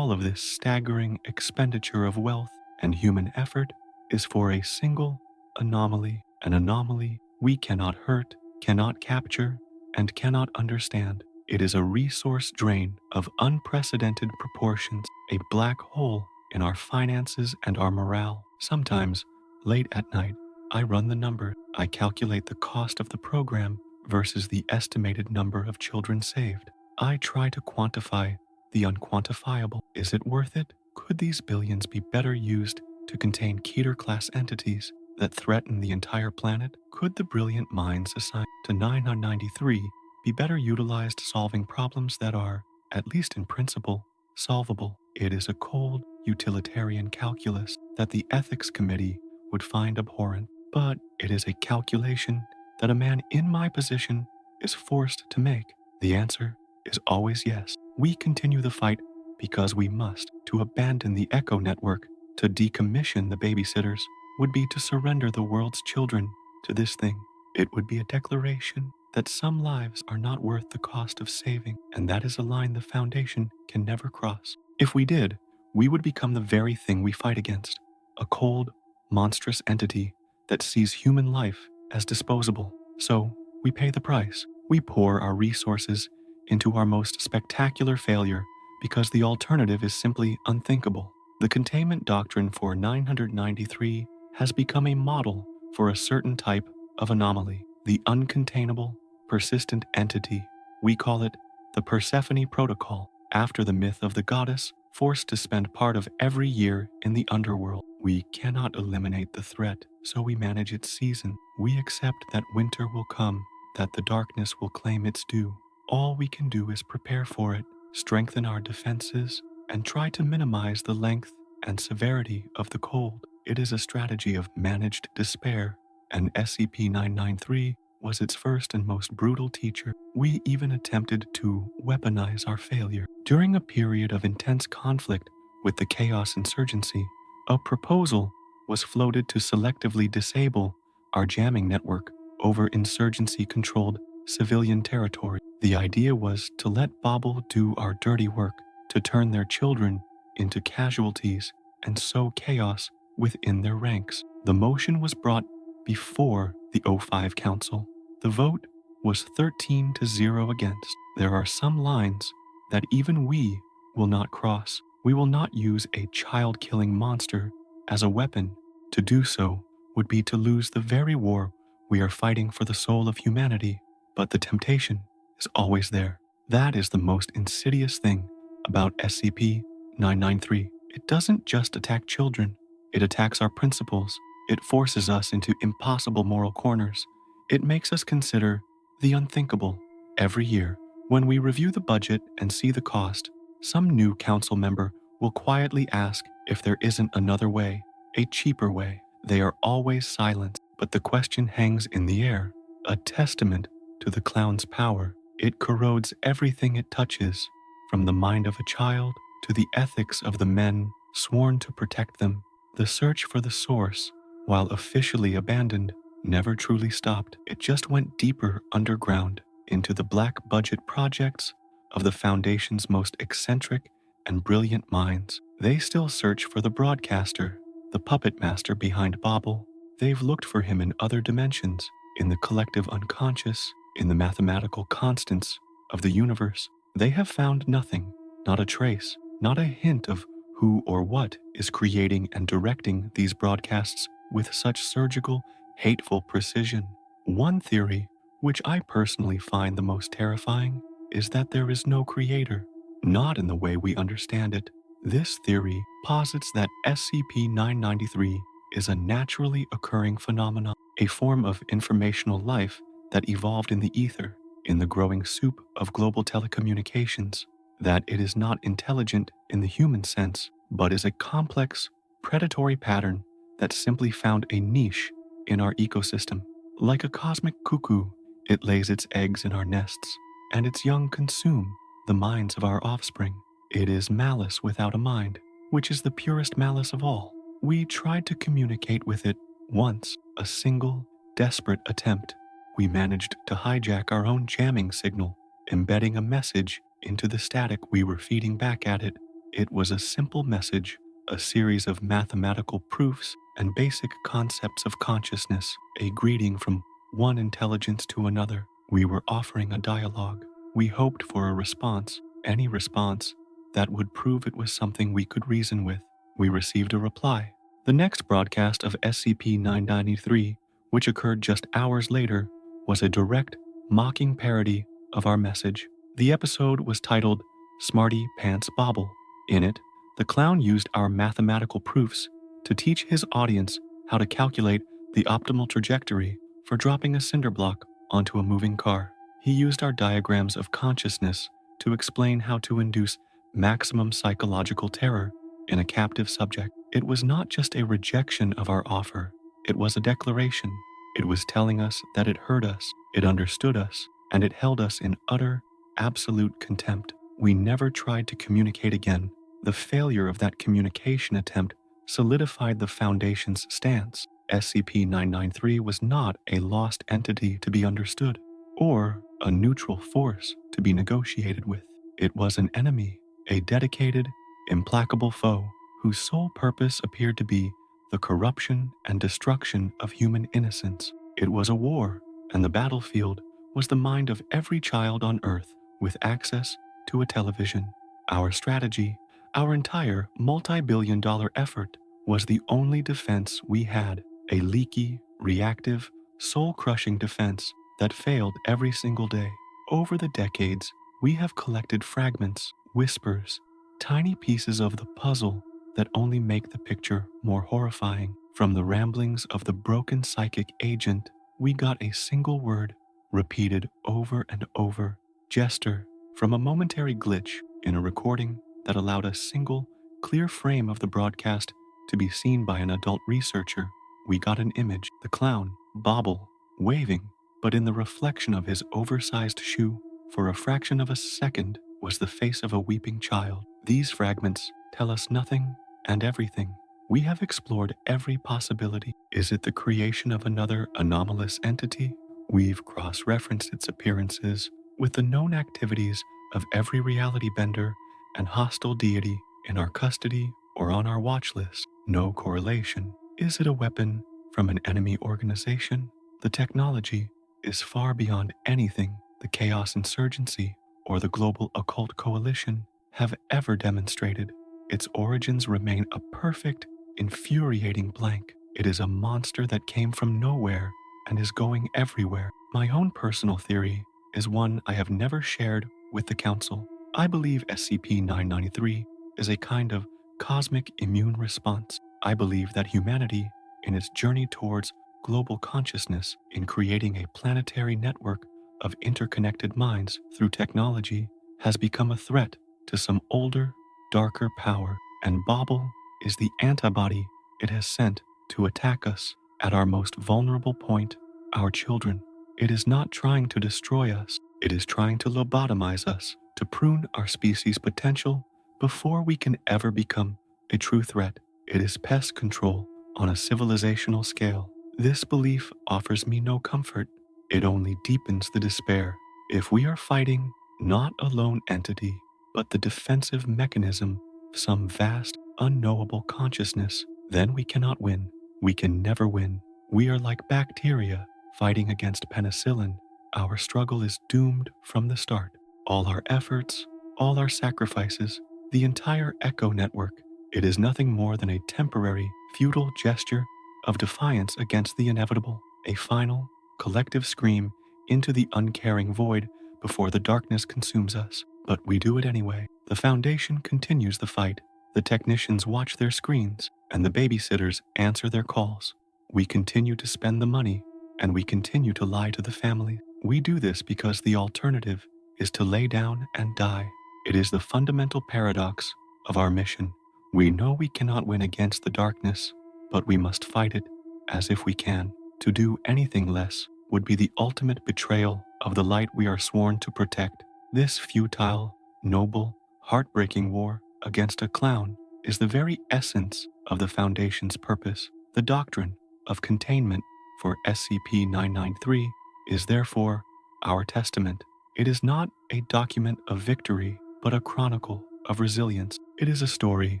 staggering expenditure of wealth and human effort is for a single anomaly, an anomaly we cannot hurt, cannot capture, and cannot understand. It is a resource drain of unprecedented proportions, a black hole in our finances and our morale. Sometimes, late at night, I run the number. I calculate the cost of the program versus the estimated number of children saved. I try to quantify the unquantifiable. Is it worth it? Could these billions be better used to contain Keter-class entities that threaten the entire planet? Could the brilliant minds assigned to 993 be better utilized solving problems that are, at least in principle, solvable? It is a cold, utilitarian calculus that the ethics committee would find abhorrent, but it is a calculation that a man in my position is forced to make. The answer is always yes. We continue the fight because we must. To abandon the Echo network, to decommission the babysitters, would be to surrender the world's children to this thing. It would be a declaration that some lives are not worth the cost of saving, and that is a line the Foundation can never cross. If we did, we would become the very thing we fight against, a cold, monstrous entity that sees human life as disposable. So, we pay the price. We pour our resources into our most spectacular failure because the alternative is simply unthinkable. The containment doctrine for 993 has become a model for a certain type of anomaly, the uncontainable, persistent entity. We call it the Persephone Protocol, after the myth of the goddess forced to spend part of every year in the underworld. We cannot eliminate the threat, so we manage its season. We accept that winter will come, that the darkness will claim its due. All we can do is prepare for it, strengthen our defenses, and try to minimize the length and severity of the cold. It is a strategy of managed despair, and SCP-993 was its first and most brutal teacher. We even attempted to weaponize our failure. During a period of intense conflict with the Chaos Insurgency, a proposal was floated to selectively disable our jamming network over insurgency-controlled civilian territory. The idea was to let BOBBLE do our dirty work, to turn their children into casualties and sow chaos within their ranks. The motion was brought before the O5 Council. The vote was 13-0 against. There are some lines that even we will not cross. We will not use a child-killing monster as a weapon. To do so would be to lose the very war we are fighting for the soul of humanity. But the temptation is always there. That is the most insidious thing about SCP-993. It doesn't just attack children. It attacks our principles. It forces us into impossible moral corners. It makes us consider the unthinkable. Every year, when we review the budget and see the cost, some new council member will quietly ask if there isn't another way, a cheaper way. They are always silent, but the question hangs in the air, a testament to the clown's power. It corrodes everything it touches, from the mind of a child to the ethics of the men sworn to protect them. The search for the source, while officially abandoned, never truly stopped. It just went deeper underground into the black budget projects of the Foundation's most eccentric and brilliant minds. They still search for the broadcaster, the puppet master behind BOBBLE. They've looked for him in other dimensions, in the collective unconscious, in the mathematical constants of the universe. They have found nothing, not a trace, not a hint of who or what is creating and directing these broadcasts with such surgical, hateful precision. One theory, which I personally find the most terrifying, is that there is no creator, not in the way we understand it. This theory posits that SCP-993 is a naturally occurring phenomenon, a form of informational life that evolved in the ether, in the growing soup of global telecommunications, that it is not intelligent in the human sense, but is a complex, predatory pattern that simply found a niche in our ecosystem. Like a cosmic cuckoo, it lays its eggs in our nests, and its young consume the minds of our offspring. It is malice without a mind, which is the purest malice of all. We tried to communicate with it once, a single, desperate attempt. We managed to hijack our own jamming signal, embedding a message into the static we were feeding back at it. It was a simple message, a series of mathematical proofs and basic concepts of consciousness, a greeting from one intelligence to another. We were offering a dialogue. We hoped for a response, any response, that would prove it was something we could reason with. We received a reply. The next broadcast of SCP-993, which occurred just hours later, was a direct, mocking parody of our message. The episode was titled Smarty Pants Bobble. In it, the clown used our mathematical proofs to teach his audience how to calculate the optimal trajectory for dropping a cinder block onto a moving car. He used our diagrams of consciousness to explain how to induce maximum psychological terror in a captive subject. It was not just a rejection of our offer, it was a declaration. It was telling us that it heard us, it understood us, and it held us in utter, absolute contempt. We never tried to communicate again. The failure of that communication attempt solidified the Foundation's stance. SCP-993 was not a lost entity to be understood, or a neutral force to be negotiated with. It was an enemy, a dedicated, implacable foe whose sole purpose appeared to be the corruption and destruction of human innocence. It was a war, and the battlefield was the mind of every child on Earth with access to a television. Our strategy, our entire multi-billion-dollar effort, was the only defense we had, a leaky, reactive, soul-crushing defense that failed every single day. Over the decades, we have collected fragments, whispers, tiny pieces of the puzzle that only make the picture more horrifying. From the ramblings of the broken psychic agent, we got a single word, repeated over and over, Jester. From a momentary glitch in a recording that allowed a single, clear frame of the broadcast to be seen by an adult researcher, we got an image, the clown, BOBBLE, waving but in the reflection of his oversized shoe. For a fraction of a second was the face of a weeping child. These fragments tell us nothing and everything. We have explored every possibility. Is it the creation of another anomalous entity? We've cross-referenced its appearances with the known activities of every reality bender and hostile deity in our custody or on our watch list. No correlation. Is it a weapon from an enemy organization? The technology is far beyond anything the Chaos Insurgency or the Global Occult Coalition have ever demonstrated. Its origins remain a perfect, infuriating blank. It is a monster that came from nowhere and is going everywhere. My own personal theory is one I have never shared with the Council. I believe SCP-993 is a kind of cosmic immune response. I believe that humanity, in its journey towards global consciousness, in creating a planetary network of interconnected minds through technology, has become a threat to some older, darker power, and BOBBLE is the antibody it has sent to attack us at our most vulnerable point, our children. It is not trying to destroy us, it is trying to lobotomize us, to prune our species' potential before we can ever become a true threat. It is pest control on a civilizational scale. This belief offers me no comfort. It only deepens the despair. If we are fighting not a lone entity, but the defensive mechanism of some vast, unknowable consciousness, then we cannot win. We can never win. We are like bacteria fighting against penicillin. Our struggle is doomed from the start. All our efforts, all our sacrifices, the entire echo network, it is nothing more than a temporary, futile gesture of defiance against the inevitable, a final, collective scream into the uncaring void before the darkness consumes us. But we do it anyway. The Foundation continues the fight. The technicians watch their screens, and the babysitters answer their calls. We continue to spend the money, and we continue to lie to the family. We do this because the alternative is to lay down and die. It is the fundamental paradox of our mission. We know we cannot win against the darkness, but we must fight it as if we can. To do anything less would be the ultimate betrayal of the light we are sworn to protect. This futile, noble, heartbreaking war against a clown is the very essence of the Foundation's purpose. The doctrine of containment for SCP-993 is therefore our testament. It is not a document of victory, but a chronicle of resilience. It is a story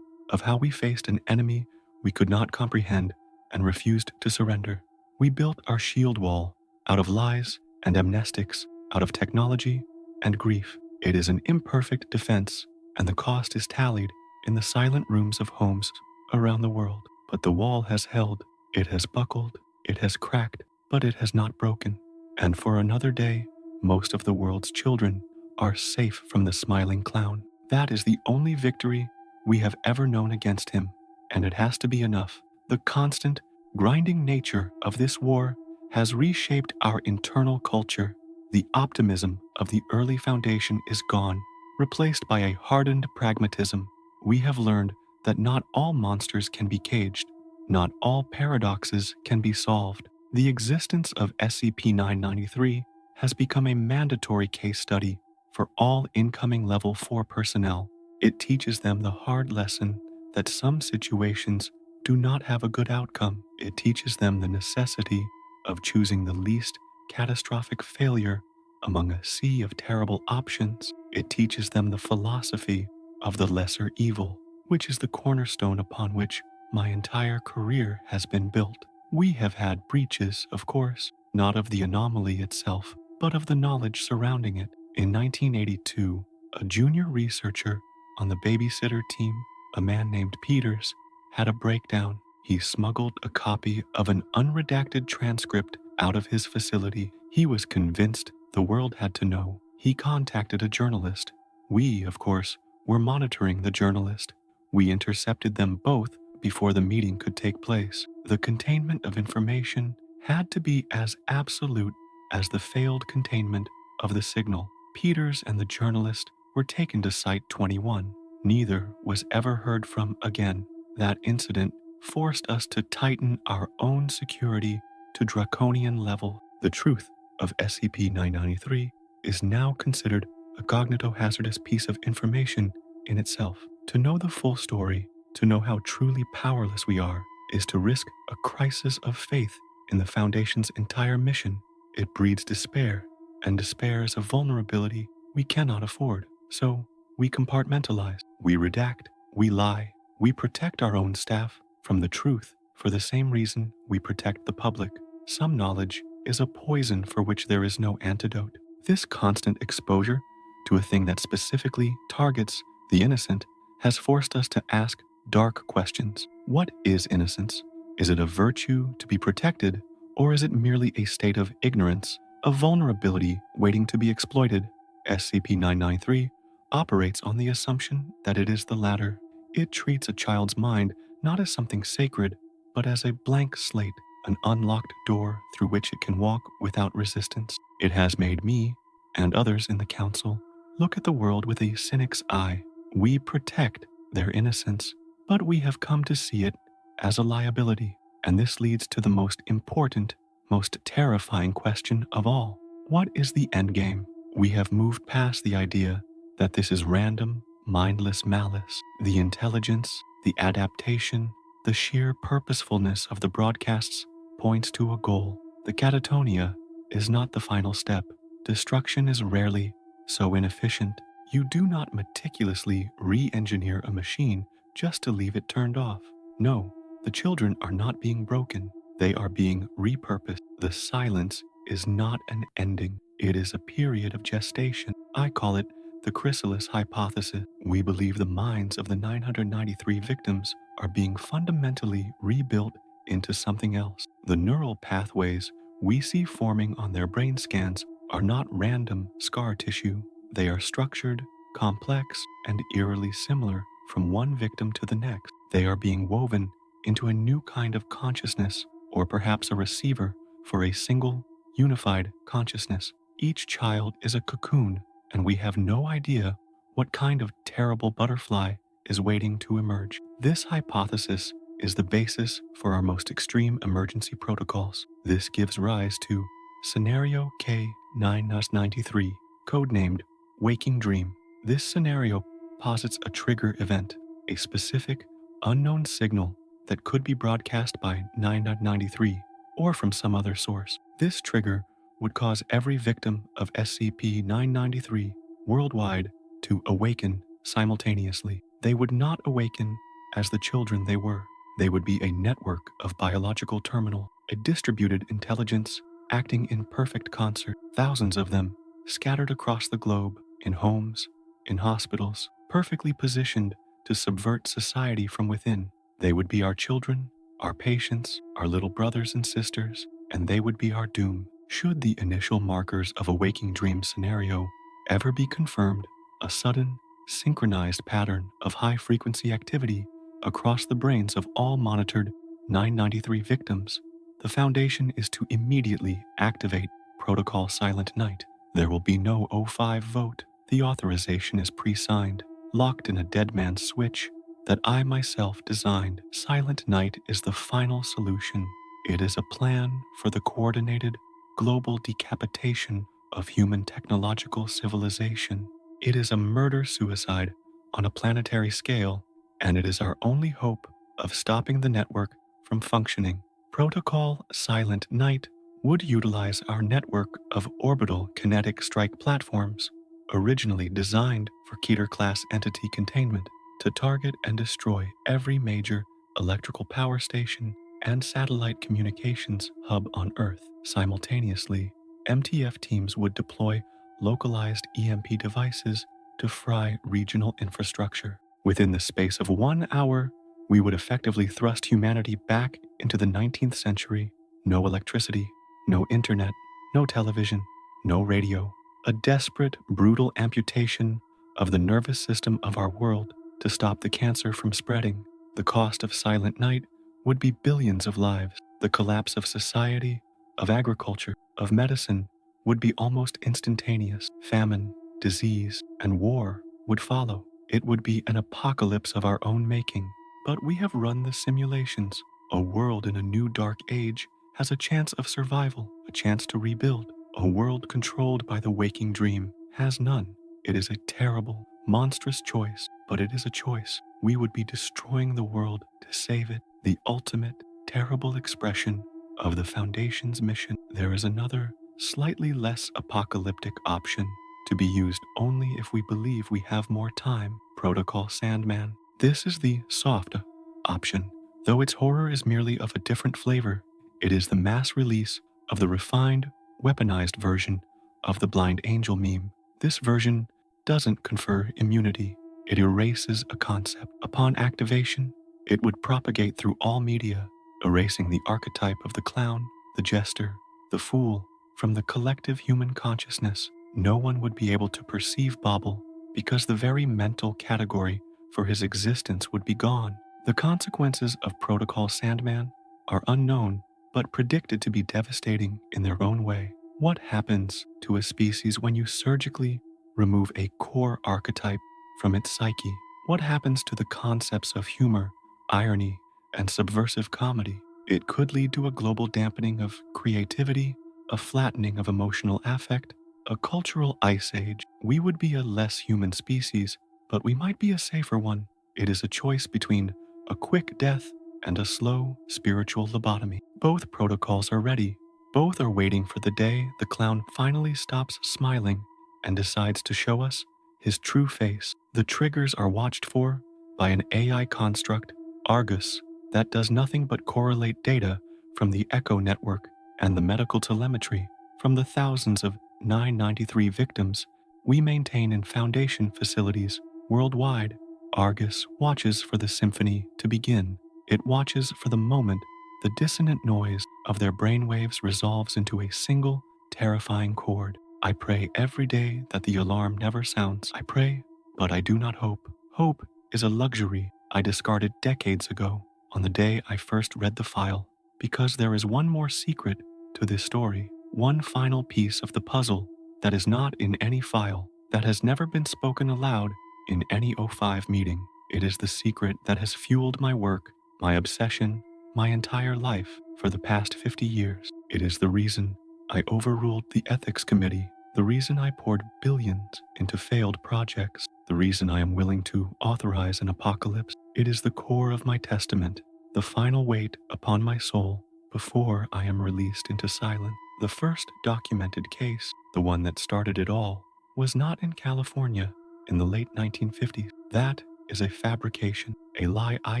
of how we faced an enemy we could not comprehend and refused to surrender. We built our shield wall out of lies and amnestics, out of technology and grief. It is an imperfect defense, and the cost is tallied in the silent rooms of homes around the world. But the wall has held, it has buckled, it has cracked, but it has not broken. And for another day, most of the world's children are safe from the smiling clown. That is the only victory we have ever known against him, and it has to be enough. The constant, grinding nature of this war has reshaped our internal culture. The optimism of the early Foundation is gone, replaced by a hardened pragmatism. We have learned that not all monsters can be caged, not all paradoxes can be solved. The existence of SCP-993 has become a mandatory case study for all incoming Level 4 personnel. It teaches them the hard lesson that some situations do not have a good outcome. It teaches them the necessity of choosing the least catastrophic failure among a sea of terrible options. It teaches them the philosophy of the lesser evil, which is the cornerstone upon which my entire career has been built. We have had breaches, of course, not of the anomaly itself, but of the knowledge surrounding it. In 1982, a junior researcher on the babysitter team, a man named Peters, had a breakdown. He smuggled a copy of an unredacted transcript out of his facility. He was convinced the world had to know. He contacted a journalist. We, of course, were monitoring the journalist. We intercepted them both before the meeting could take place. The containment of information had to be as absolute as the failed containment of the signal. Peters and the journalist were taken to Site 21. Neither was ever heard from again. That incident forced us to tighten our own security to draconian level. The truth of SCP-993 is now considered a cognitohazardous piece of information in itself. To know the full story, to know how truly powerless we are, is to risk a crisis of faith in the Foundation's entire mission. It breeds despair, and despair is a vulnerability we cannot afford. So, we compartmentalize, we redact, we lie, we protect our own staff from the truth for the same reason we protect the public. Some knowledge is a poison for which there is no antidote. This constant exposure to a thing that specifically targets the innocent has forced us to ask dark questions. What is innocence? Is it a virtue to be protected, or is it merely a state of ignorance, a vulnerability waiting to be exploited? SCP-993 operates on the assumption that it is the latter. It treats a child's mind not as something sacred, but as a blank slate, an unlocked door through which it can walk without resistance. It has made me, and others in the Council, look at the world with a cynic's eye. We protect their innocence, but we have come to see it as a liability. And this leads to the most important, most terrifying question of all. What is the endgame? We have moved past the idea that this is random, mindless malice. The intelligence, the adaptation, the sheer purposefulness of the broadcasts points to a goal. The catatonia is not the final step. Destruction is rarely so inefficient. You do not meticulously re-engineer a machine just to leave it turned off. No, the children are not being broken. They are being repurposed. The silence is not an ending. It is a period of gestation. I call it the chrysalis hypothesis. We believe the minds of the 993 victims are being fundamentally rebuilt into something else. The neural pathways we see forming on their brain scans are not random scar tissue. They are structured, complex, and eerily similar from one victim to the next. They are being woven into a new kind of consciousness, or perhaps a receiver for a single, unified consciousness. Each child is a cocoon, and we have no idea what kind of terrible butterfly is waiting to emerge. This hypothesis is the basis for our most extreme emergency protocols. This gives rise to Scenario K-993, codenamed Waking Dream. This scenario posits a trigger event, a specific, unknown signal that could be broadcast by 993 or from some other source. This trigger would cause every victim of SCP-993 worldwide to awaken simultaneously. They would not awaken as the children they were. They would be a network of biological terminal, a distributed intelligence acting in perfect concert, thousands of them scattered across the globe, in homes, in hospitals, perfectly positioned to subvert society from within. They would be our children, our patients, our little brothers and sisters, and they would be our doom. Should the initial markers of a waking dream scenario ever be confirmed, a sudden, synchronized pattern of high-frequency activity across the brains of all monitored 993 victims, the Foundation is to immediately activate Protocol Silent Night. There will be no O5 vote. The authorization is pre-signed, locked in a dead man's switch that I myself designed. Silent Night is the final solution. It is a plan for the coordinated global decapitation of human technological civilization. It is a murder-suicide on a planetary scale, and it is our only hope of stopping the network from functioning. Protocol Silent Night would utilize our network of orbital kinetic strike platforms, originally designed for Keter-class entity containment, to target and destroy every major electrical power station and satellite communications hub on Earth. Simultaneously, MTF teams would deploy localized EMP devices to fry regional infrastructure. Within the space of 1 hour, we would effectively thrust humanity back into the 19th century. No electricity, no internet, no television, no radio. A desperate, brutal amputation of the nervous system of our world to stop the cancer from spreading. The cost of Silent Night would be billions of lives. The collapse of society, of agriculture, of medicine would be almost instantaneous. Famine, disease, and war would follow. It would be an apocalypse of our own making. But we have run the simulations. A world in a new dark age has a chance of survival, a chance to rebuild. A world controlled by the waking dream has none. It is a terrible, monstrous choice, but it is a choice. We would be destroying the world to save it, the ultimate, terrible expression of the Foundation's mission. There is another, slightly less apocalyptic option to be used only if we believe we have more time. Protocol Sandman. This is the soft option. Though its horror is merely of a different flavor, it is the mass release of the refined, weaponized version of the Blind Angel meme. This version doesn't confer immunity. It erases a concept. Upon activation, it would propagate through all media, erasing the archetype of the clown, the jester, the fool from the collective human consciousness. No one would be able to perceive Bobble because the very mental category for his existence would be gone. The consequences of Protocol Sandman are unknown but predicted to be devastating in their own way. What happens to a species when you surgically remove a core archetype from its psyche? What happens to the concepts of humor, irony, and subversive comedy? It could lead to a global dampening of creativity, a flattening of emotional affect, a cultural ice age. We would be a less human species, but we might be a safer one. It is a choice between a quick death and a slow spiritual lobotomy. Both protocols are ready. Both are waiting for the day the clown finally stops smiling and decides to show us his true face. The triggers are watched for by an AI construct, Argus, that does nothing but correlate data from the Echo network and the medical telemetry from the thousands of 993 victims we maintain in Foundation facilities worldwide. Argus watches for the symphony to begin. It watches for the moment the dissonant noise of their brainwaves resolves into a single, terrifying chord. I pray every day that the alarm never sounds. I pray, but I do not hope. Hope is a luxury I discarded decades ago on the day I first read the file, because there is one more secret to this story, one final piece of the puzzle that is not in any file, that has never been spoken aloud in any O5 meeting. It is the secret that has fueled my work, my obsession, my entire life for the past 50 years. It is the reason I overruled the ethics committee, the reason I poured billions into failed projects, the reason I am willing to authorize an apocalypse. It is the core of my testament, the final weight upon my soul before I am released into silence. The first documented case, the one that started it all, was not in California in the late 1950s. That is a fabrication, a lie I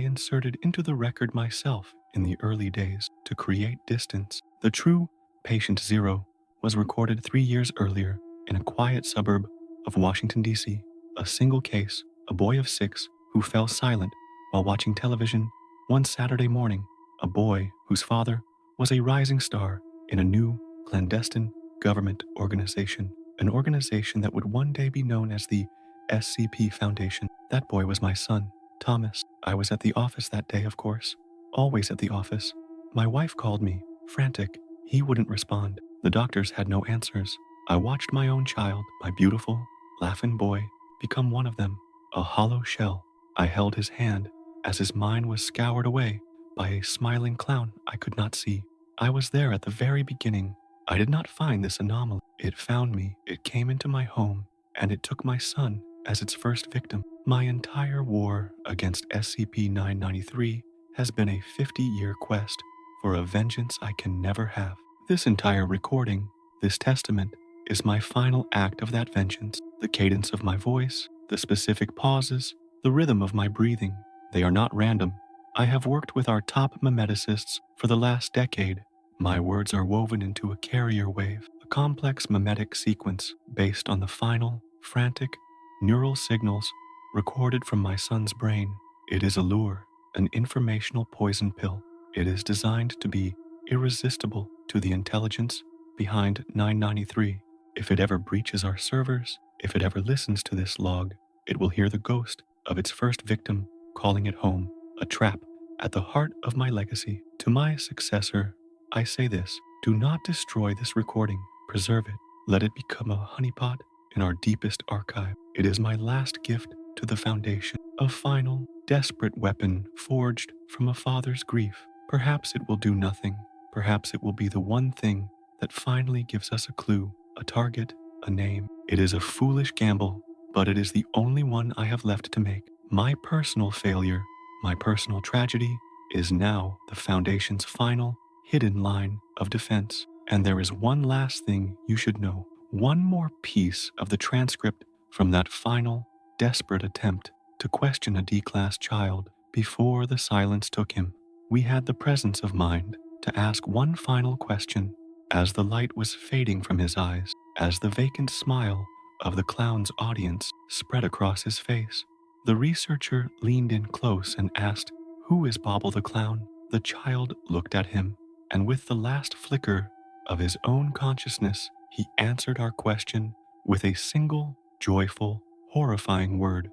inserted into the record myself in the early days to create distance. The true Patient Zero was recorded 3 years earlier in a quiet suburb of Washington, D.C. A single case, a boy of 6 who fell silent while watching television one Saturday morning, a boy whose father was a rising star in a new, clandestine government organization, an organization that would one day be known as the SCP Foundation. That boy was my son, Thomas. I was at the office that day, of course. Always at the office. My wife called me, frantic. He wouldn't respond. The doctors had no answers. I watched my own child, my beautiful, laughing boy, become one of them, a hollow shell. I held his hand as his mind was scoured away by a smiling clown I could not see. I was there at the very beginning. I did not find this anomaly. It found me. It came into my home, and it took my son as its first victim. My entire war against SCP-993 has been a 50-year quest for a vengeance I can never have. This entire recording, this testament, is my final act of that vengeance. The cadence of my voice, the specific pauses, the rhythm of my breathing, they are not random. I have worked with our top memeticists for the last decade. My words are woven into a carrier wave, a complex memetic sequence based on the final, frantic, neural signals recorded from my son's brain. It is a lure, an informational poison pill. It is designed to be irresistible to the intelligence behind 993. If it ever breaches our servers, if it ever listens to this log, it will hear the ghost of its first victim calling it home, a trap at the heart of my legacy. To my successor, I say this: do not destroy this recording, preserve it. Let it become a honeypot in our deepest archive. It is my last gift to the Foundation, a final, desperate weapon forged from a father's grief. Perhaps it will do nothing. Perhaps it will be the one thing that finally gives us a clue, a target, a name. It is a foolish gamble, but it is the only one I have left to make. My personal failure, my personal tragedy, is now the Foundation's final, hidden line of defense. And there is one last thing you should know. One more piece of the transcript from that final, desperate attempt to question a D-class child before the silence took him. We had the presence of mind to ask one final question as the light was fading from his eyes, as the vacant smile of the clown's audience spread across his face. The researcher leaned in close and asked, "Who is Bobble the Clown?" The child looked at him, and with the last flicker of his own consciousness, he answered our question with a single, joyful, horrifying word.